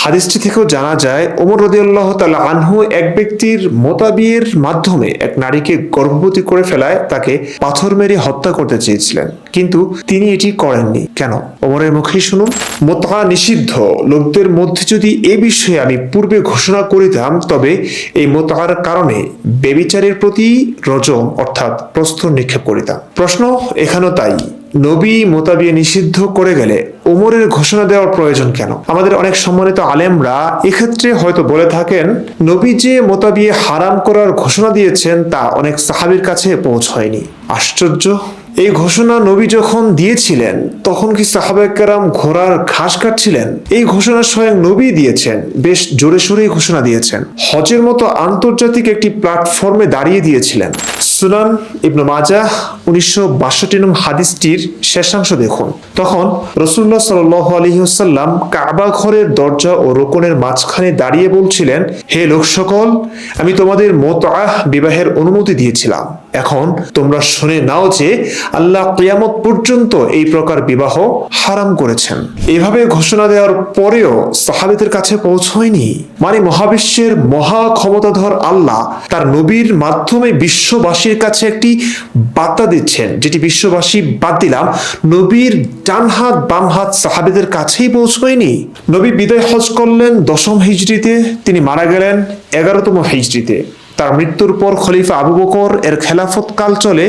হাদিসটি থেকেও জানা যায়, ওমর রাদিয়াল্লাহু তাআলা আনহু এক ব্যক্তির মোতা বিয়ের মাধ্যমে এক নারীকে গর্ভবতী করে ফেলায় তাকে পাথর মেরে হত্যা করতে চেয়েছিলেন, কিন্তু তিনি এটি করেননি। কেন? ওমরের মুখেই শুনুন। মোতা নিষিদ্ধ লোকদের মধ্যে যদি এ বিষয়ে আমি পূর্বে ঘোষণা করিতাম, তবে এই মোতার কারণে ব্যভিচারের প্রতি রজম অর্থাৎ প্রস্তর নিক্ষেপ করিতাম। প্রশ্ন এখানেও তাই, নবী মোতা বিয়ে নিষিদ্ধ করে গেলে ওমরের ঘোষণা দেওয়ার প্রয়োজন কেন? আমাদের অনেক সম্মানিত আলেমরা এক্ষেত্রে হয়তো বলে থাকেন, নবী যে মোতা বিয়ে হারাম করার ঘোষণা দিয়েছেন তা অনেক সাহাবীর কাছে পৌঁছায়নি। আশ্চর্য! এই ঘোষণা নবী যখন দিয়েছিলেন তখন কি সাহাবায়ে কেরাম ঘোড়ার ঘাস কাটছিলেন? এই ঘোষণা স্বয়ং নবী দিয়েছেন, বেশ জোরে সোরেই ঘোষণা দিয়েছেন। হজের মতো আন্তর্জাতিক একটি প্ল্যাটফর্মে দাঁড়িয়ে দিয়েছিলেন। সুনান ইবনে মাজাহ 1962 নং হাদিসটির শেষাংশ দেখুন। তখন রাসূলুল্লাহ সাল্লাল্লাহু আলাইহি ওয়াসাল্লাম কাবা ঘরের দরজা ও রোকনের মাঝখানে দাঁড়িয়ে বলছিলেন, হে লোক সকল, আমি তোমাদের মুতআহ বিবাহের অনুমতি দিয়েছিলাম। এখন তোমরা শুনে নাও যে আল্লাহ কিয়ামত পর্যন্ত এই প্রকার বিবাহ হারাম করেছেন। এভাবে ঘোষণা দেওয়ার পরেও সাহাবীদের কাছে পৌঁছয়নি। মানে মহাবিশ্বের মহা ক্ষমতাধর আল্লাহ তার নবীর মাধ্যমে বিশ্ববাসীর কাছে একটি বার্তা দিচ্ছেন, যেটি বিশ্ববাসী বাদ দিলাম নবীর ডান হাত বাম হাত সাহাবীদের কাছেই পৌঁছয়নি। নবী বিদায় হজ করলেন 10ম হিজরিতে, তিনি মারা গেলেন 11তম হিজরিতে। তার মৃত্যুর পর খলিফা আবু বকর এর খেলাফত কাল চলে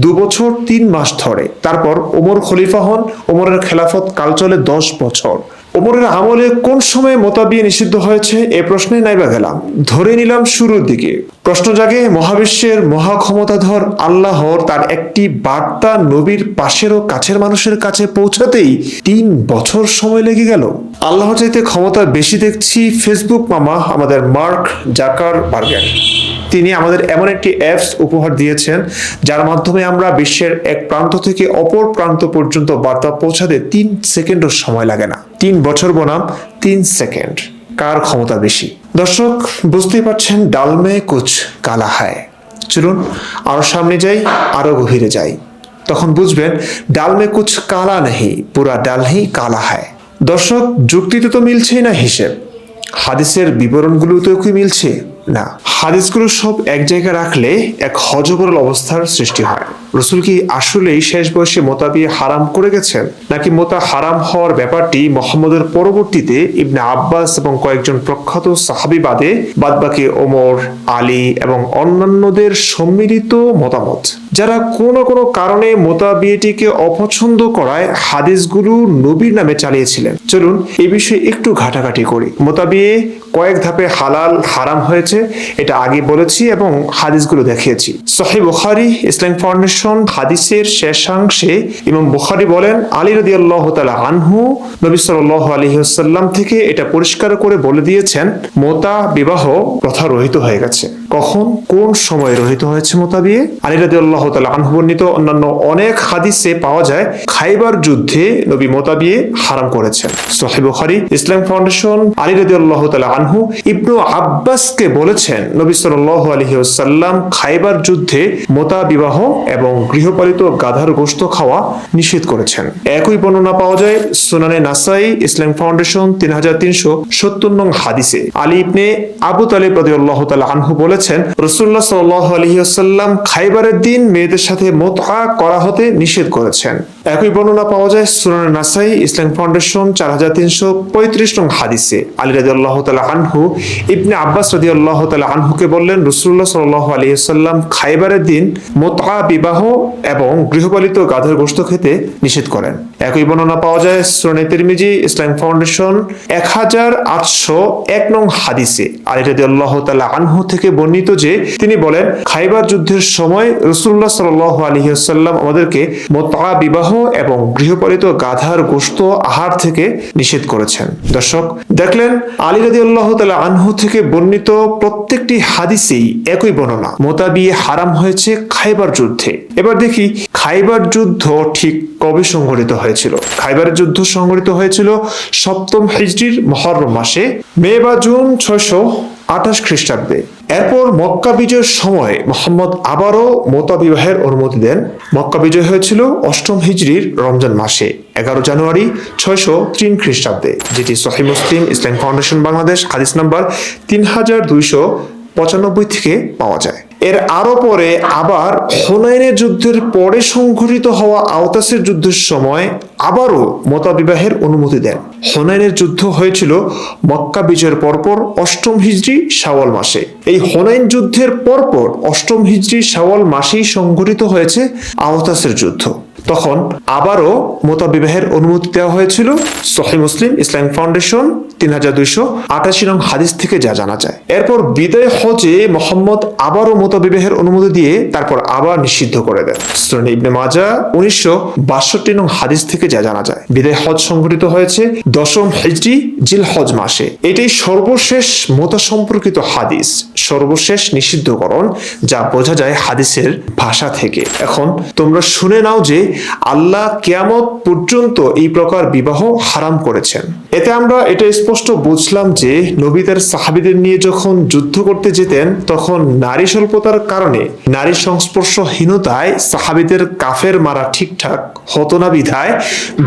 2 বছর 3 মাস ধরে। তারপর ওমর খলিফা হন, ওমরের খেলাফত কাল চলে 10 বছর। ওমরের আমলে কোন সময়ে মোতা বিয়ে নিষিদ্ধ হয়েছে এ প্রশ্নে নাইবা গেলাম, ধরে নিলাম শুরুর দিকে। প্রশ্ন জাগে, মহাবিশ্বের মহা ক্ষমতাধর আল্লাহর তার একটি বার্তা নবীর পাশের ও কাছের মানুষের কাছে পৌঁছাতেই 3 বছর সময় লেগে গেল। আল্লাহর চাইতে ক্ষমতা বেশি দেখছি ফেসবুক মামা আমাদের মার্ক জাকারবার্গের। তিনি আমাদের এমন একটি অ্যাপস উপহার দিয়েছেন যার মাধ্যমে আমরা বিশ্বের এক প্রান্ত থেকে অপর প্রান্ত পর্যন্ত বার্তা পৌঁছাতে 3 সেকেন্ডও সময় লাগে না। 3 বছর বনাম 3 সেকেন্ড, কার ক্ষমতা বেশি? দর্শক বুঝতেই পারছেন, ডাল মে কুছ কালা হায়। চলুন আরো সামনে যাই, আরো গভীরে যাই, তখন বুঝবেন ডাল মে কুছ কালা নেই, পুরা ডাল হি কালা হায়। দর্শক যুক্তিতে তো মিলছেই না হিসেব, হাদিসের বিবরণগুলোতেও কি মিলছে? না। হাদিসগুলো সব এক জায়গায় রাখলে এক হযবরল অবস্থার সৃষ্টি হয়। রাসূল কি আসলেই শেষ বয়সে মোতা বিয়ে হারাম করে গেছেন, নাকি মোতা হারাম হওয়ার ব্যাপারটি মুহাম্মদের পরবর্তীতে ইবনে আব্বাস এবং কয়েকজন প্রখ্যাত সাহাবী বাদে বাদবাকি ওমর, আলী এবং অন্যান্যদের সম্মিলিত মতামত, যারা কোনো কোনো কারণে মোতা বিয়েটিকে অপছন্দ করায় হাদিসগুলো নবীর নামে চালিয়েছিলেন? চলুন এই বিষয়ে একটু ঘাটাঘাটি করি। মোতা বিয়ে কয়েক ধাপে হালাল হারাম হয়েছে এটা আগে বলেছি এবং হাদিসগুলো দেখিয়েছি। সহিহ বুখারী ইসলাম ফাউন্ডেশন হাদিসের শেষাংশে ইমাম বুখারী বলেন, আলী রাদিয়াল্লাহু তাআলা আনহু নবী সাল্লাল্লাহু আলাইহি ওয়াসাল্লাম থেকে এটা পরিষ্কার করে বলে দিয়েছেন মোতা বিবাহ প্রথা রহিত হয়ে গেছে। কখন কোন সময়ে রহিত হয়েছে মোতা বিয়ে? আলী রাদিয়াল্লাহু তাআলা আনহু বর্ণিত অন্যান্য অনেক হাদিসে পাওয়া যায় খাইবার যুদ্ধে নবী মোতা বিয়ে হারাম করেছেন। সহিহ বুখারী, ইসলাম ফাউন্ডেশন, আলী রাদিয়াল্লাহু তাআলা আনহু ইবনু আব্বাসকে বলেছেন নবী সাল্লাল্লাহু আলাইহি ওয়াসাল্লাম খাইবার যুদ্ধে মোতা বিবাহ এবং গৃহপালিত গাধার গোশত খাওয়া নিষেধ করেছেন। একই বর্ণনা পাওয়া যায় সুনানে নাসাই, ইসলাম ফাউন্ডেশন 3370 নং হাদিসে। আলী ইবনে আবু তালিব রাদিয়াল্লাহু তাআলা আনহু বলেছেন রাসূলুল্লাহ সাল্লাল্লাহু আলাইহি ওয়াসাল্লাম খাইবারের দিন মেয়েদের সাথে মুতআ করা হতে নিষেধ করেছেন। একই বর্ণনা পাওয়া যায় সুনানে নাসাই, ইসলাম ফাউন্ডেশন 4335 নং হাদিসে। আলী রাদিয়াল্লাহু তাআলা আনহু ইবনে আব্বাস রাদিয়াল্লাহু তাআলা আনহুকে বললেন রাসূলুল্লাহ সাল্লাল্লাহু আলাইহি ওয়াসাল্লাম খাইবারের দিন মুতআ বিবাহ এবং গৃহপালিত গাধার গোশত খেতে নিষেধ করেন। একই বর্ণনা পাওয়া যায় সুনানে তিরমিজি, ইসলাম ফাউন্ডেশন 1801 নং হাদিসে। আলী রাদিয়াল্লাহু তাআলা আনহু থেকে বর্ণিত যে তিনি বলেন খাইবার যুদ্ধের সময় রাসূলুল্লাহ সাল্লাল্লাহু আলাইহি ওয়াসাল্লাম আমাদেরকে মুতআ বিবাহ এবং গৃহপালিত গাধার গোশত আহার থেকে নিষেধ করেছেন। দর্শক দেখলেন আলী রাদিয়াল্লাহু তাআলা আনহু থেকে বর্ণিত প্রত্যেকটি হাদিসেই একই বর্ণনা, মুতা বিয়ে হারাম হয়েছে খাইবার যুদ্ধে। এবার দেখি খাইবার যুদ্ধ ঠিক কবে সংঘটিত হয়েছিল। খাইবারের যুদ্ধ সংঘটিত হয়েছিল 7ম হিজরির মুহররম মাসে, মে বা জুন 628 খ্রিস্টাব্দে। এরপর মক্কা বিজয়ের সময় মুহাম্মদ আবারও মুতা বিবাহের অনুমতি দেন। মক্কা বিজয় হয়েছিল 8ম হিজরির রমজান মাসে 11 জানুয়ারি 603 খ্রিস্টাব্দে, যেটি সহিহ মুসলিম, ইসলাম ফাউন্ডেশন বাংলাদেশ হাদিস নাম্বার 3295 থেকে পাওয়া যায়। এর আরো পরে আবার হুনাইনের যুদ্ধের পরে সংঘটিত হওয়া আওতাসের যুদ্ধের সময় আবারও মুতা বিবাহের অনুমতি দেন। হুনাইনের যুদ্ধ হয়েছিল মক্কা বিজয়ের পরপর 8ম হিজরি শাওয়াল মাসে। এই হুনাইন যুদ্ধের পরপর 8ম হিজরি শাওয়াল মাসেই সংঘটিত হয়েছে আওতাসের যুদ্ধ। তখন আবারও মুতা বিবাহের অনুমতি দেওয়া হয়েছিল। সহিহ মুসলিম, ইসলাম ফাউন্ডেশন 3288 নং হাদিস থেকে যা জানা যায়। এরপর বিদায় হজে মুহাম্মদ আবারও মুতা বিবাহের অনুমতি দিয়ে তারপর আবার নিষিদ্ধ করে দেন। সুনান ইবনে মাজাহ 1962 নং হাদিস থেকে যা জানা যায়। বিদায় হজ সংঘটিত হয়েছে 10ম হিজরি জিলহজ মাসে। এটাই সর্বশেষ মুতা সম্পর্কিত হাদিস, সর্বশেষ নিষিদ্ধকরণ, যা বোঝা যায় হাদিসের ভাষা থেকে। এখন তোমরা শুনে নাও যে আল্লাহ কিয়ামত পর্যন্ত এই প্রকার বিবাহ হারাম করেছেন। এতে আমরা এটা স্পষ্ট বুঝলাম যে নবী তার সাহাবীদের নিয়ে যখন যুদ্ধ করতে যেতেন তখন নারী স্বল্পতার কারণে, নারী সংস্পর্শহীনতায় সাহাবীদের কাফের মারা ঠিকঠাক হতো না বিধায়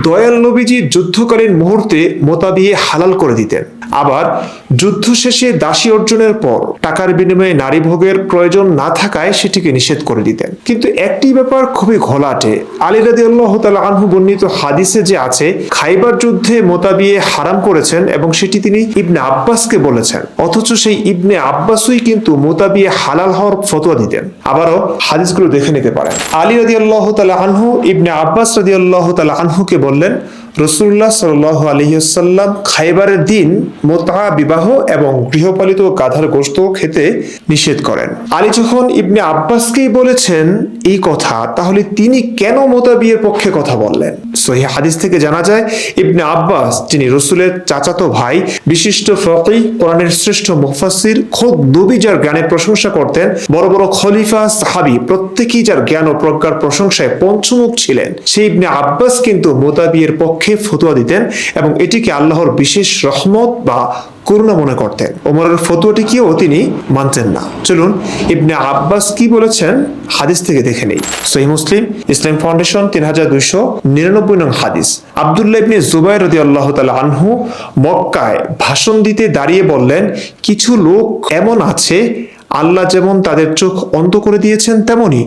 দয়াল নবীজি যুদ্ধকালীন মুহূর্তে মুতা বিয়ে হালাল করে দিতেন। আবার যুদ্ধ শেষে দাসী অর্জনের পর টাকার বিনিময়ে নারী ভোগের প্রয়োজন না থাকায় সেটিকে নিষেধ করে দিতেন। কিন্তু একটি ব্যাপার খুবই ঘোলাটে, আলী রাদিয়াল্লাহু তাআলা আনহু বর্ণিত হাদিসে যে আছে খাইবার যুদ্ধে মুতা বিয়ে হারাম করেছেন এবং সেটি তিনি ইবনে আব্বাসকে বলেছেন, অথচ সেই ইবনে আব্বাসই কিন্তু মুতা বিয়ে হালাল হওয়ার ফতোয়া দিতেন। আবারও হাদিসগুলো দেখে নিতে পারেন। আলী রাদিয়াল্লাহু তাআলা আনহু ইবনে আব্বাস রাদিয়াল্লাহু তাআলা আনহুকে বললেন রাসূলুল্লাহ সাল্লাল্লাহু আলাইহি ওয়াসাল্লাম খাইবারের দিন মুতআ বিবাহ এবং গৃহপালিত গাধার গোশত খেতে নিষেধ করেন। আলী যখন ইবনে আব্বাসকেই বলেছেন এই কথা, তাহলে তিনি কেন মুতা বিয়ের পক্ষে কথা বললেন? সহিহ হাদিস থেকে জানা যায় ইবনে আব্বাস, যিনি রাসূলের চাচাতো ভাই, বিশিষ্ট ফকিহ, কোরআনের শ্রেষ্ঠ মুফাসসির, খোদ নবী যার জ্ঞানের প্রশংসা করতেন, বড় বড় খলিফা, সাহাবী প্রত্যেকেই যার জ্ঞান ও প্রজ্ঞার প্রশংসায় পঞ্চমুখ ছিলেন, সেই ইবনে আব্বাস কিন্তু মুতা বিয়ের পক্ষে ফতোয়া দিতেন এবং এটিকে আল্লাহর বিশেষ রহমত বা করুণা মনে করতেন। ওমরের ফতোয়াটিকেও তিনি মানতেন না। চলুন ইবনে আব্বাস কি বলেছেন হাদিস থেকে দেখে নেই। সহিহ মুসলিম, ইসলাম ফাউন্ডেশন 3299 নং হাদিস। আব্দুল্লাহ ইবনে জুবাইর রাদিয়াল্লাহু তাআলা আনহু মক্কায় ভাষণ দিতে দাঁড়িয়ে বললেন, কিছু লোক এমন আছে আল্লাহ যেমন তাদের চোখ অন্ধ করে দিয়েছেন তেমনি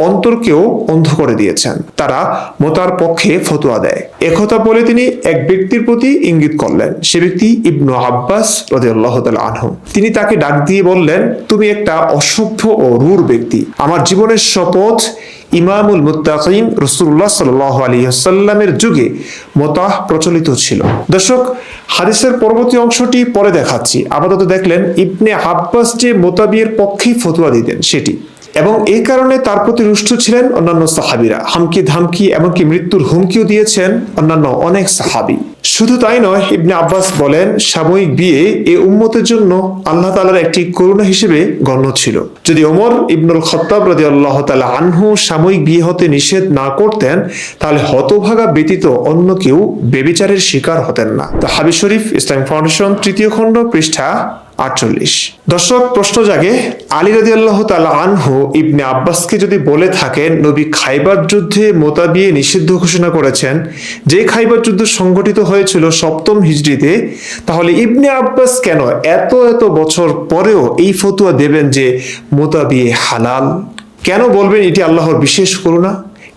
অন্তরকেও অন্ধ করে দিয়েছেন। তারা মুতার পক্ষে ফতোয়া দেয়। একথা বলে তিনি এক ব্যক্তির প্রতি ইঙ্গিত করলেন। সে ব্যক্তি ইবনু আব্বাস রাদিয়াল্লাহু তাআলা আনহু। তিনি তাকে ডাক দিয়ে বললেন, তুমি একটা অসভ্য ও রূঢ় ব্যক্তি। আমার জীবনের শপথ, ইমামুল মুত্তাকিন রাসূলুল্লাহ সাল্লাল্লাহু আলাইহি ওয়াসাল্লামের যুগে মুতাহ প্রচলিত ছিল। দর্শক, হাদিসের পরবর্তী অংশটি পরে দেখাচ্ছি। আপাতত দেখলেন ইবনে আব্বাস যে মুতা বিয়ের পক্ষে ফতোয়া দিতেন সেটি, এবং এই কারণে তার প্রতি রুষ্ট ছিলেন অন্যান্য সাহাবীরা। হামকি ধামকি এমনকি মৃত্যুর হুমকিও দিয়েছেন অন্যান্য অনেক সাহাবী। শুধু তাই নয়, ইবনে আব্বাস বলেন সাময়িক বিয়ে এ উম্মতের জন্য আল্লাহ তাআলার একটি করুণা হিসেবে গণ্য ছিল। যদি ওমর ইবনুল খাত্তাব রাদিয়াল্লাহু তাআলা আনহু সাময়িক বিয়ে হতে নিষেধ না করতেন, তাহলে হতভাগা ব্যতীত অন্য কেউ ব্যভিচারের শিকার হতেন না। তো হাদিস শরীফ ইসলামিক ফাউন্ডেশন 3য় খণ্ড পৃষ্ঠা 48। দর্শক, প্রশ্ন জাগে, আলী রাদিয়াল্লাহু তাআলা আনহু ইবনে আব্বাসকে যদি বলে থাকেন নবী খাইবার যুদ্ধে মোতা বিয়ে নিষিদ্ধ ঘোষণা করেছেন, যে খাইবার যুদ্ধ সংগঠিত হয়েছিল 7ম হিজরিতে, তাহলে ইবনে আব্বাস কেন এত এত বছর পরেও এই ফতোয়া দেবেন যে মোতা বিয়ে হালাল? কেন বলবেন এটি আল্লাহর বিশেষ করুণা?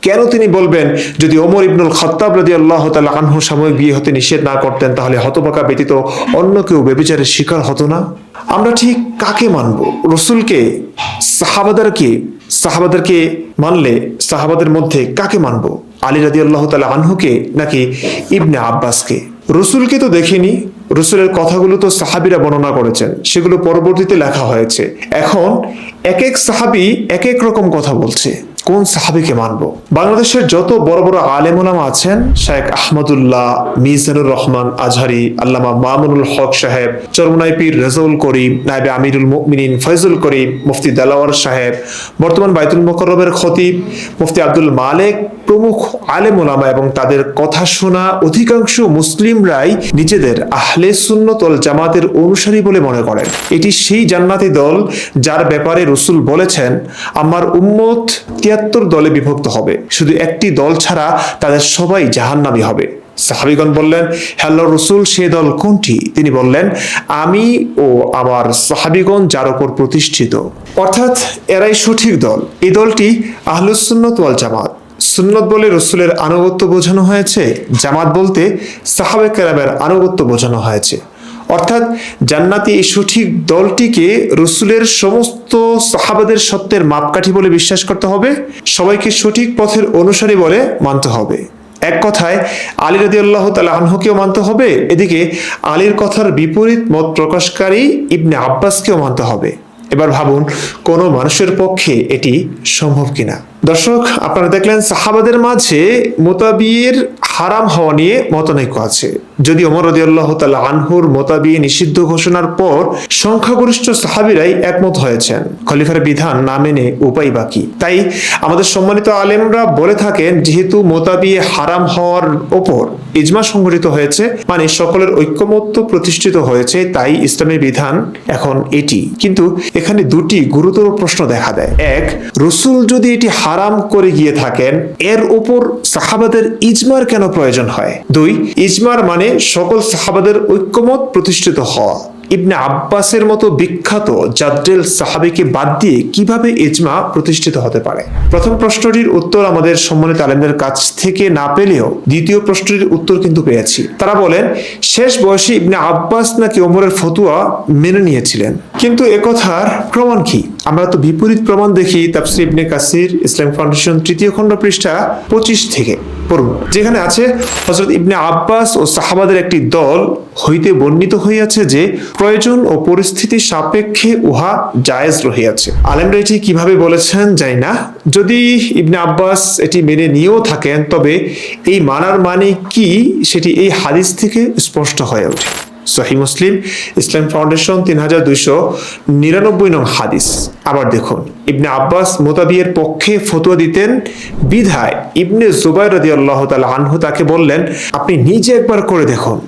কেন তিনি বলবেন যদি ওমর ইবনুল খাত্তাব রাদিয়াল্লাহু তাআলা আনহু সাময়িক বিয়ে হতে নিষেধ না করতেন, তাহলে হতভাগা ব্যতীত অন্য কেউ ব্যভিচারের শিকার হতো না? আমরা ঠিক কাকে মানব? রসুলকে? সাহাবাদেরকে মানলে সাহাবাদের মধ্যে কাকে মানব? আলী রাদিয়াল্লাহু তাআলা আনহুকে নাকি ইবনে আব্বাসকে? রসুলকে তো দেখিনি, রসুলের কথাগুলো তো সাহাবীরা বর্ণনা করেছেন, সেগুলো পরবর্তীতে লেখা হয়েছে। এখন এক এক সাহাবী এক এক রকম কথা বলছে, কোন সাহাবীকে মানব? বাংলাদেশের যত বড় বড় আলেম ওলামা আছেন, শেখ আহমদুল্লাহ, মিজানুর রহমান আজহারি, আল্লামা মামুনুল হক সাহেব, চরমনাই পীর রেজাউল করিম, নায়েবে আমিরুল মুমিনিন ফয়জুল করিম, মুফতি দেলাওয়ার সাহেব, বর্তমান বাইতুল মুকাররমের খতিব মুফতি আব্দুল মালেক প্রমুখ আলেম ওলামা এবং তাদের কথা শোনা অধিকাংশ মুসলিমরাই নিজেদের আহলে সুন্নাত ওয়াল জামাতের অনুসারী বলে মনে করেন। এটি সেই জান্নাতি দল যার ব্যাপারে রাসূল বলেছেন, আমার উম্মত 73 দলে বিভক্ত হবে, শুধু একটি দল ছাড়া তাদের সবাই জাহান্নামী হবে। সাহাবীগণ বললেন, হে আল্লাহর রাসূল, সে দল কোনটি? তিনি বললেন, আমি ও আমার সাহাবীগণ যার উপর প্রতিষ্ঠিত, অর্থাৎ এরাই সঠিক দল। এই দলটি আহলুস সুন্নাত ওয়াল জামাত। সুন্নত বলে রসুলের আনুগত্য বোঝানো হয়েছে, জামাত বলতে সাহাবে কেরামের আনুগত্য বোঝানো হয়েছে। অর্থাৎ জান্নাতি এই সঠিক দলটিকে রসুলের সমস্ত সাহাবাদের সত্যের মাপকাঠি বলে বিশ্বাস করতে হবে, সবাইকে সঠিক পথের অনুসারী বলে মানতে হবে। এক কথায় আলী রাদিয়াল্লাহু তাআলা আনহুকেও মানতে হবে, এদিকে আলীর কথার বিপরীত মত প্রকাশকারী ইবনে আব্বাসকেও মানতে হবে। এবার ভাবুন, কোন মানুষের পক্ষে এটি সম্ভব কিনা? দর্শক, আপনারা দেখলেন সাহাবাদের মাঝে মোতা বিয়ের হারাম হওয়া নিয়ে মতানৈক্য আছে। যদি ওমর রাদিয়াল্লাহু তাআলা আনহুর মোতা বিয়ে নিষিদ্ধ ঘোষণার পর সংখ্যাগরিষ্ঠ সাহাবীরাই একমত হয়েছেন, খলিফার বিধান না মেনে উপায় বাকি। তাই আমাদের সম্মানিত আলেমরা বলে থাকেন, যেহেতু মোতা বিয়ে হারাম হওয়ার ওপর ইজমা সংঘটিত হয়েছে, মানে সকলের ঐক্যমত্য প্রতিষ্ঠিত হয়েছে, তাই ইসলামের বিধান এখন এটি। কিন্তু এখানে দুটি গুরুতর প্রশ্ন দেখা দেয়। এক, রাসূল যদি এটি হারাম করে গিয়ে থাকেন, এর উপর সাহাবাদের ইজমার কেন প্রয়োজন হয়? দুই, ইজমার মানে সকল সাহাবাদের ঐক্যমত প্রতিষ্ঠিত হওয়া। ইবনে আব্বাসের মতো বিখ্যাত জাদ্রেল সাহাবীকে বাদ দিয়ে কিভাবে ইজমা প্রতিষ্ঠিত হতে পারে? প্রথম প্রশ্নটির উত্তর আমাদের সম্মানিত আলেমদের কাছ থেকে না পেলেও দ্বিতীয় প্রশ্নটির উত্তর কিন্তু পেয়েছি। তারা বলেন, শেষ বয়সে ইবনে আব্বাস নাকি ওমরের ফতোয়া মেনে নিয়েছিলেন। কিন্তু একথার প্রমাণ কি? আমরা তো বিপরীত প্রমাণ দেখি তাফসীর ইবনে কাসির ইসলামিক ফাউন্ডেশন 3য় খণ্ড পৃষ্ঠা 25 থেকে পড়ুন, যেখানে আছে, হযরত ইবনে আব্বাস ও সাহাবাদের একটি দল হইতে বর্ণিত হইয়াছে যে প্রয়োজন ও পরিস্থিতি সাপেক্ষে উহা জায়েজ রহিয়াছে। আলেমরা এটি কিভাবে বলেছেন জানি না। যদি ইবনে আব্বাস এটি মেনে নিয়েও থাকেন, তবে এই মানার মানে কি সেটি এই হাদিস থেকে স্পষ্ট হয়ে ওঠে। সহিহ মুসলিম ইসলাম ফাউন্ডেশন 3299 নং হাদিস। আবার দেখুন, ইবনে আব্বাস মোতা বিয়ের পক্ষে ফতোয়া দিতেন বিধায় ইবনে জুবাইর রাদিয়াল্লাহু তাআলা আনহু তাকে বললেন, আপনি নিজে একবার করে দেখুন,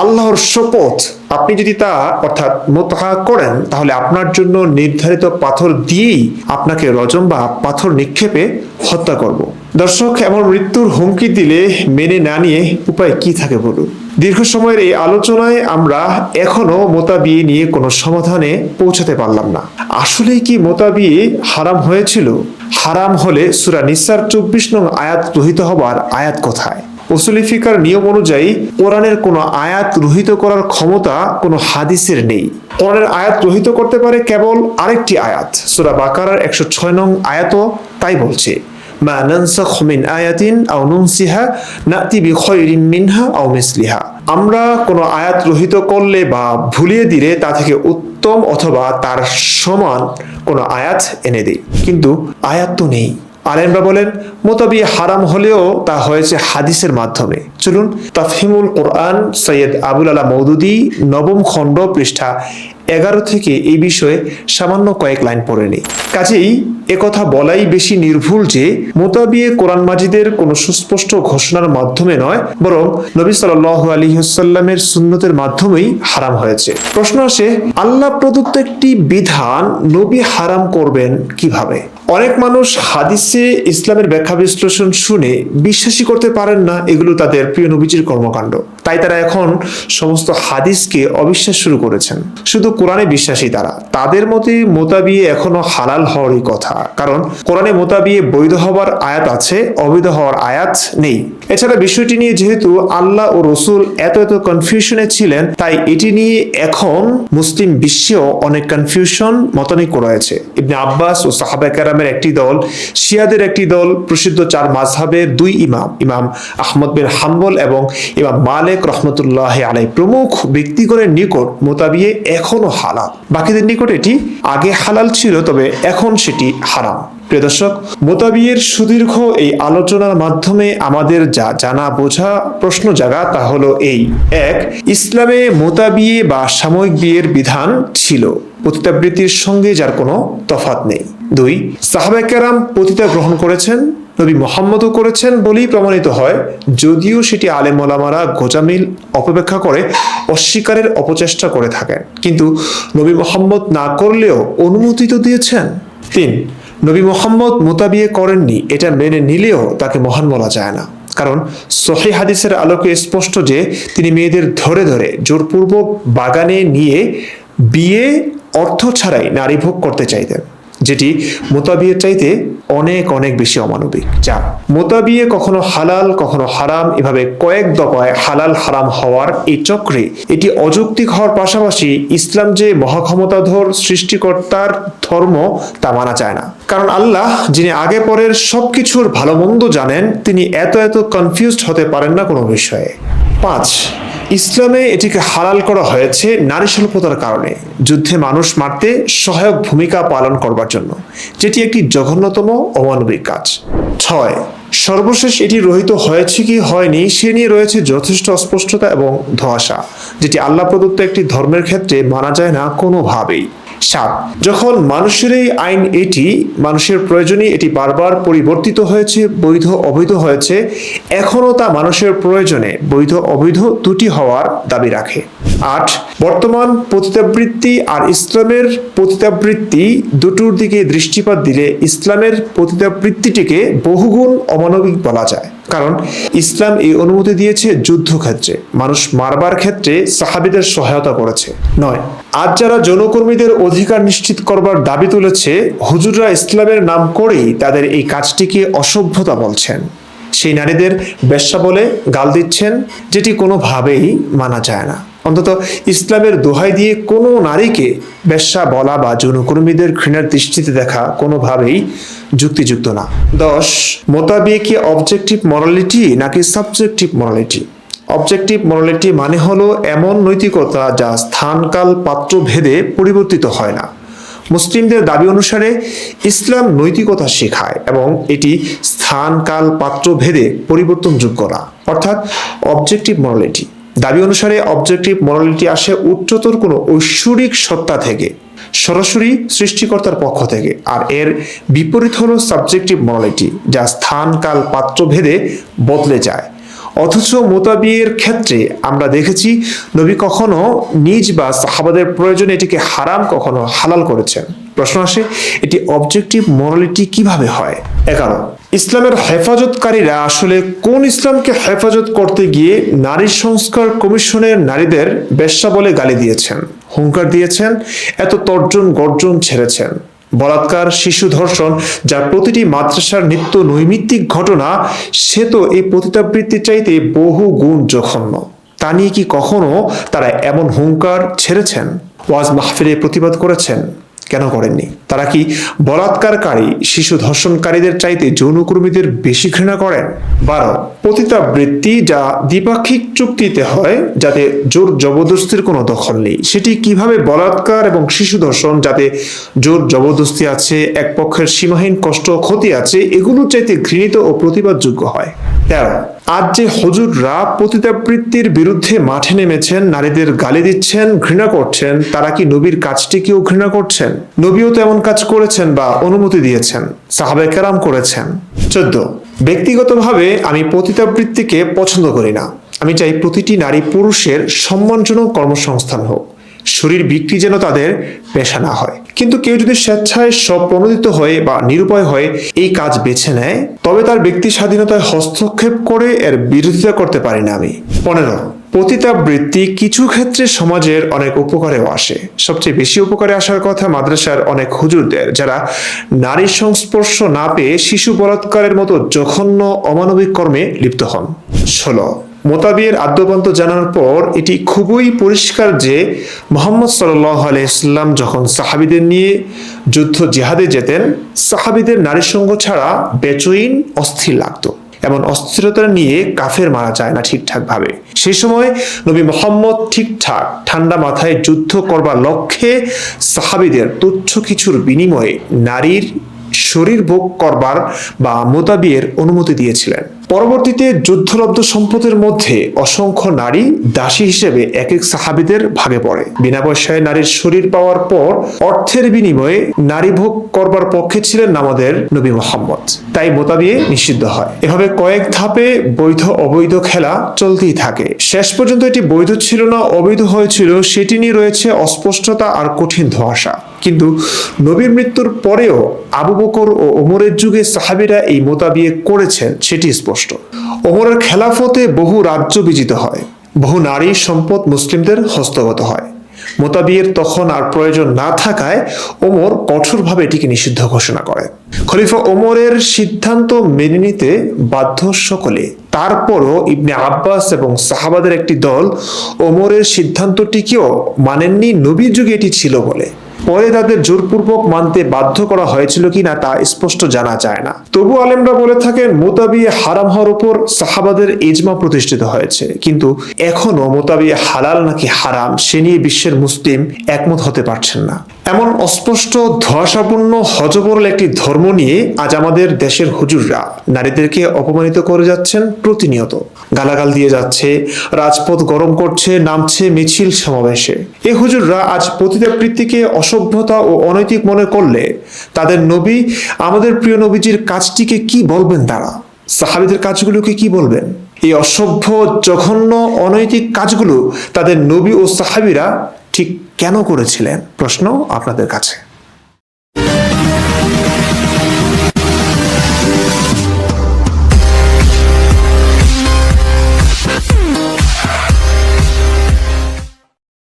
আল্লাহর শপথ, আপনি যদি তা অর্থাৎ মুতআ করেন, তাহলে আপনার জন্য নির্ধারিত পাথর দিয়েই আপনাকে রজম বা পাথর নিক্ষেপে হত্যা করব। দর্শক, এমন মৃত্যুর হুমকি দিলে মেনে না নিয়ে উপায় কি থাকে বলুন? দীর্ঘ সময়ের এই আলোচনায় আমরা এখনো মোতা বিয়ে নিয়ে কোনো সমাধানে পৌঁছাতে পারলাম না। আসলেই কি মোতা বিয়ে হারাম হয়েছিল? হারাম হলে সূরা নিসার 24 নং আয়াত রহিত হবার আয়াত কোথায়? উসুলি ফিকার নিয়ম অনুযায়ী কোরআনের কোনো আয়াত রহিত করার ক্ষমতা কোনো হাদিসের নেই। কোরআনের আয়াত রহিত করতে পারে কেবল আরেকটি আয়াত, সূরা বাকারার 106 নং আয়াতও তাই বলছে, মা নানসাখ মিন আয়াতিন আও নুনসিহা নাতি বিখায়রিন মিনহা আও মিসলিহা। আমরা কোনো আয়াত রহিত করলে বা ভুলিয়ে দিলে তা থেকে উত্তম অথবা তার সমান কোনো আয়াত এনে দিই, কিন্তু আয়াত তো নেই। আলেমরা বলেন মোতা বিয়ে হারাম হলেও তা হয়েছে হাদিসের মাধ্যমে। চলুন তাফহিমুল কোরআন সৈয়দ আবুল আলা মওদুদী 9ম খণ্ড পৃষ্ঠা 11 থেকে এই বিষয়ে সামান্য কয়েক লাইন পড়ে নিই। কাজেই একথা বলাই বেশি নির্ভুল যে মোতা বিয়ে কোরআন মাজিদের কোনো সুস্পষ্ট ঘোষণার মাধ্যমে নয়, বরং নবী সাল্লাল্লাহু আলাইহি ওয়াসাল্লামের সুন্নতের মাধ্যমেই হারাম হয়েছে। প্রশ্ন আসে, আল্লাহ প্রদত্ত একটি বিধান নবী হারাম করবেন কিভাবে? অনেক মানুষ হাদিসে ইসলামের ব্যাখ্যা বিশ্লেষণ শুনে বিশ্বাসই করতে পারেন না এগুলো তাদের প্রিয় নবীজির কর্মকাণ্ড। তাই তারা এখন সমস্ত হাদিসকে অবিশ্বাস শুরু করেছেন, শুধু কোরআনে বিশ্বাসী তারা। তাদের মতে মোতা বিয়ে এখনো হালাল হওয়ারই কথা, কারণ কোরআনে মোতা বিয়ে বৈধ হওয়ার আয়াত আছে, অবৈধ হওয়ার আয়াত নেই। এছাড়া বিষয়টি নিয়ে যেহেতু আল্লাহ ও রসুল এত কনফিউশনে ছিলেন, তাই এটি নিয়ে এখন মুসলিম বিশ্বেও অনেক কনফিউশন মতানৈক্য রয়েছে। ইবনে আব্বাস ও সাহাবায়ে কেরামের একটি দল, শিয়াদের একটি দল, প্রসিদ্ধ 4 মাযহাবের 2 ইমাম, ইমাম আহমদ বিন হাম্বল এবং ইমাম মালিক রহমতুল্লাহ আলাইহি প্রমুখ ব্যক্তিগণের নিকট মোতা বিয়ে এখনো হালাল। বাকিদের নিকট এটি আগে হালাল ছিল, তবে এখন সেটি হারাম। প্রিয় দর্শক, মোতা বিয়ের সুদীর্ঘ এই আলোচনার মাধ্যমে আমাদের যা জানা বোঝা প্রশ্ন জাগা তা হলো এই: 1. ইসলামে মোতা বিয়ে বা সাময়িক বিয়ের বিধান ছিল, পতিতাবৃত্তির সঙ্গে যার কোনো তফাৎ নেই। 2. সাহাবায়ে কেরাম পতিতা গ্রহণ করেছেন, নবী মুহাম্মদও করেছেন বলেই প্রমাণিত হয়, যদিও সেটি আলেম ওলামারা গোজামিল অপব্যাখ্যা করে অস্বীকারের অপচেষ্টা করে থাকেন, কিন্তু নবী মুহাম্মদ না করলেও অনুমতি তো দিয়েছেন। 3. নবী মুহাম্মদ মোতা বিয়ে করেননি, এটা মেনে নিলেও তাকে মহান বলা যায় না, কারণ সহিহ হাদিসের আলোকে স্পষ্ট যে তিনি মেয়েদের ধরে ধরে জোরপূর্বক বাগানে নিয়ে বিয়ে অর্থ ছাড়াই নারী ভোগ করতে চাইতেন, যেটি মোতা বিয়ের চাইতে অনেক বেশি অমানবিক। 4. মোতা বিয়ে কখনো হালাল কখনো হারাম, এভাবে কয়েক দফায় হালাল হারাম হওয়ার এই চক্রে এটি অযৌক্তিক হওয়ার পাশাপাশি ইসলাম যে মহাক্ষমতাধর সৃষ্টিকর্তার ধর্ম তা মানা যায় না, কারণ আল্লাহ যিনি আগে পরের সবকিছুর ভালো মন্দ জানেন, তিনি এত কনফিউজড হতে পারেন না কোনো বিষয়ে। 5. ইসলামে এটিকে হালাল করা হয়েছে নারী স্বল্পতার কারণে, যুদ্ধে মানুষ মারতে সহায়ক ভূমিকা পালন করবার জন্য, যেটি একটি জঘন্যতম অমানবিক কাজ। 6. সর্বশেষ এটি রহিত হয়েছে কি হয়নি সে নিয়ে রয়েছে যথেষ্ট অস্পষ্টতা এবং ধোঁয়াশা, যেটি আল্লাহ প্রদত্ত একটি ধর্মের ক্ষেত্রে মানা যায় না কোনোভাবেই। 7. যখন মানুষের এই আইন, এটি মানুষের প্রয়োজনে এটি বারবার পরিবর্তিত হয়েছে, বৈধ অবৈধ হয়েছে, এখনও তা মানুষের প্রয়োজনে বৈধ অবৈধ দুটি হওয়ার দাবি রাখে। 8. বর্তমান পতিতাবৃত্তি আর ইসলামের পতিতাবৃত্তি দুটোর দিকে দৃষ্টিপাত দিলে ইসলামের পতিতাবৃত্তিটিকে বহুগুণ অমানবিক বলা যায়, কারণ ইসলাম এই অনুমতি দিয়েছে যুদ্ধক্ষেত্রে, মানুষ মারবার ক্ষেত্রে সাহাবীদের সহায়তা করেছে। 9. আজ যারা যৌনকর্মীদের অধিকার নিশ্চিত করবার দাবি তুলেছে, হুজুররা ইসলামের নাম করেই তাদের এই কাজটিকে অসভ্যতা বলছেন, সেই নারীদের বেশ্যা বলে গাল দিচ্ছেন, যেটি কোনোভাবেই মানা যায় না। অন্তত ইসলামের দোহাই দিয়ে কোনো নারীকে বেশ্যা বলা বা যৌনকর্মীদের ঘৃণার দৃষ্টিতে দেখা কোনোভাবেই যুক্তিযুক্ত না। 10. মোতা বিয়ে কি অবজেক্টিভ মরালিটি নাকি সাবজেক্টিভ মরালিটি? অবজেক্টিভ মরালিটি মানে হলো এমন নৈতিকতা যা স্থানকাল পাত্র ভেদে পরিবর্তিত হয় না। মুসলিমদের দাবি অনুসারে ইসলাম নৈতিকতা শেখায় এবং এটি স্থান কাল পাত্র ভেদে পরিবর্তনযোগ্য না, অর্থাৎ অবজেক্টিভ মরালিটি। দাবি অনুসারে অবজেক্টিভ মরালিটি আসে উচ্চতর কোনো ঐশ্বরিক সত্তা থেকে, সরাসরি সৃষ্টিকর্তার পক্ষ থেকে, আর এর বিপরীত হলো সাবজেক্টিভ মরালিটি, যা স্থান কাল পাত্র ভেদে বদলে যায়। অথচ মোতা বিয়ের ক্ষেত্রে আমরা দেখেছি নবী কখনো নিজ বা সাহাবাদের প্রয়োজনে এটিকে হারাম, কখনো হালাল করেছেন। প্রশ্ন আসে, এটি অবজেক্টিভ মরালিটি কিভাবে হয়? 11. ইসলামের হেফাজতকারীরা আসলে কোন ইসলামকে হেফাজত করতে গিয়ে নারী সংস্কার কমিশনের নারীদের বেশ্যা বলে গালি দিয়েছেন, হুঙ্কার দিয়েছেন, এত তর্জন গর্জন ছেড়েছেন? বলাৎকার, শিশু ধর্ষণ, যা প্রতিটি মাদ্রাসার নিত্য নৈমিত্তিক ঘটনা, সে তো এই পতিতাবৃত্তির চাইতে বহু গুণ জঘন্য। তা নিয়ে কি কখনো তারা এমন হুঙ্কার ছেড়েছেন, ওয়াজ মাহফিলে প্রতিবাদ করেছেন? কেন করেননি? তারা কি বলাৎকারকারী, শিশু ধর্ষণকারীদের চাইতে যৌনকর্মীদের বেশি ঘৃণা করেন? 12, পতিতাবৃত্তি যা দ্বিপাক্ষিক চুক্তিতে হয়, যাতে জোর জবরদস্তির কোনো দখল নেই, সেটি কিভাবে বলাৎকার এবং শিশু ধর্ষণ, যাতে জোর জবরদস্তি আছে, এক পক্ষের সীমাহীন কষ্ট ও ক্ষতি আছে, এগুলোর চাইতে ঘৃণিত ও প্রতিবাদযোগ্য হয়? 13, আজ যে হুজুররা পতিতাবৃত্তির বিরুদ্ধে মাঠে নেমেছেন, নারীদের গালি দিচ্ছেন, ঘৃণা করছেন, তারা কি নবীর কাজটিকেও ঘৃণা করছেন? নবীও তো এমন কাজ করেছেন বা অনুমতি দিয়েছেন, সাহাবায়ে কেরাম করেছেন। 14, ব্যক্তিগতভাবে আমি পতিতাবৃত্তিকে পছন্দ করি না। আমি চাই প্রতিটি নারী পুরুষের সম্মানজনক কর্মসংস্থান হোক, শরীর বিক্রি যেন তাদের পেশা না হয়। কিন্তু কেউ যদি স্বেচ্ছায় স্বপ্রণোদিত হয়ে বা নিরুপায় হয়ে এই কাজ বেছে নেয়, তবে তার ব্যক্তি স্বাধীনতায় হস্তক্ষেপ করে এর বিরোধিতা করতে পারি না আমি। 15, পতিতাবৃত্তি কিছু ক্ষেত্রে সমাজের অনেক উপকারেও আসে। সবচেয়ে বেশি উপকারে আসার কথা মাদ্রাসার অনেক হুজুরদের, যারা নারীর সংস্পর্শ না পেয়ে শিশু বলাৎকারের মতো জঘন্য অমানবিক কর্মে লিপ্ত হন। 16, মোতাবিয়ের আদ্যপান্ত জানার পর এটি খুবই পরিষ্কার যে মুহাম্মদ সাল্লাল্লাহু আলাইহি ওয়াসাল্লাম যখন সাহাবীদের নিয়ে যুদ্ধ জিহাদে যেতেন, সাহাবীদের নারী সঙ্গ ছাড়া বেচৈন, অস্থির লাগতো। এমন অস্থিরতা নিয়ে কাফের মারা যায় না ঠিকঠাক ভাবে। সেই সময় নবী মুহাম্মদ ঠিকঠাক ঠান্ডা মাথায় যুদ্ধ করবার লক্ষ্যে সাহাবীদের তুচ্ছ কিছুর বিনিময়ে নারীর শরীর ভোগ করবার বা মোতাবিয়ের অনুমতি দিয়েছিলেন। পরবর্তীতে যুদ্ধলব্ধ সম্পদের মধ্যে অসংখ্য নারী দাসী হিসেবে এক এক সাহাবীদের ভাগে পড়ে। বিনা পয়সায় নারীর শরীর পাওয়ার পর অর্থের বিনিময়ে নারী ভোগ করবার পক্ষে ছিলেন আমাদের নবী মুহাম্মদ, তাই মোতাবিয়ে নিষিদ্ধ হয়। এভাবে কয়েক ধাপে বৈধ অবৈধ খেলা চলতেই থাকে। শেষ পর্যন্ত এটি বৈধ ছিল না অবৈধ হয়েছিল, সেটি নিয়ে রয়েছে অস্পষ্টতা আর কঠিন ধোঁয়াশা। কিন্তু নবীর মৃত্যুর পরেও আবু বকর ও ওমরের যুগে সাহাবীরা এই মোতাবিয়ে করেছেন, সেটি স্পষ্ট। ওমরের খেলাফতে বহু রাজ্য বিজিত হয়, বহু নারী সম্পদ মুসলিমদের হস্তগত হয়। মোতাবিয়ের তখন আর প্রয়োজন না থাকায় ওমর কঠোরভাবে এটিকে নিষিদ্ধ ঘোষণা করে। খলিফা ওমরের সিদ্ধান্ত মেনে নিতে বাধ্য সকলে। তারপরও ইবনে আব্বাস এবং সাহাবাদের একটি দল ওমরের সিদ্ধান্তটিকেও মানেননি, নবীর যুগে এটি ছিল বলে। পরে তাদের জোরপূর্বক মানতে বাধ্য করা হয়েছিল কিনা তা স্পষ্ট জানা যায় না। তবু আলেমরা বলে থাকেন মোতাবিয়ে হারাম হওয়ার উপর সাহাবাদের ইজমা প্রতিষ্ঠিত হয়েছে, কিন্তু এখনো মোতাবিয়ে হালাল নাকি হারাম সে নিয়ে বিশ্বের মুসলিম একমত হতে পারছেন না। এমন অস্পষ্ট ধোঁয়াশাপূর্ণ হযবরল একটি ধর্ম নিয়ে আজ আমাদের দেশের হুজুররা নারীদেরকে অপমানিত করে যাচ্ছেন প্রতিনিয়ত। গালাগাল দিয়ে যাচ্ছে, রাজপথ গরম করছে, নামছে মিছিল সমাবেশে। এই হুজুররা আজ পতিতাবৃত্তিকে অসভ্যতা ও অনৈতিক মনে করলে তাদের নবী, আমাদের প্রিয় নবীজির কাজটিকে কি বলবেন? তারা সাহাবীদের কাজগুলোকে কি বলবেন? এই অসভ্য, জঘন্য, অনৈতিক কাজগুলো তাদের নবী ও সাহাবীরা ঠিক কেন করেছিলেন? প্রশ্ন আপনাদের কাছে।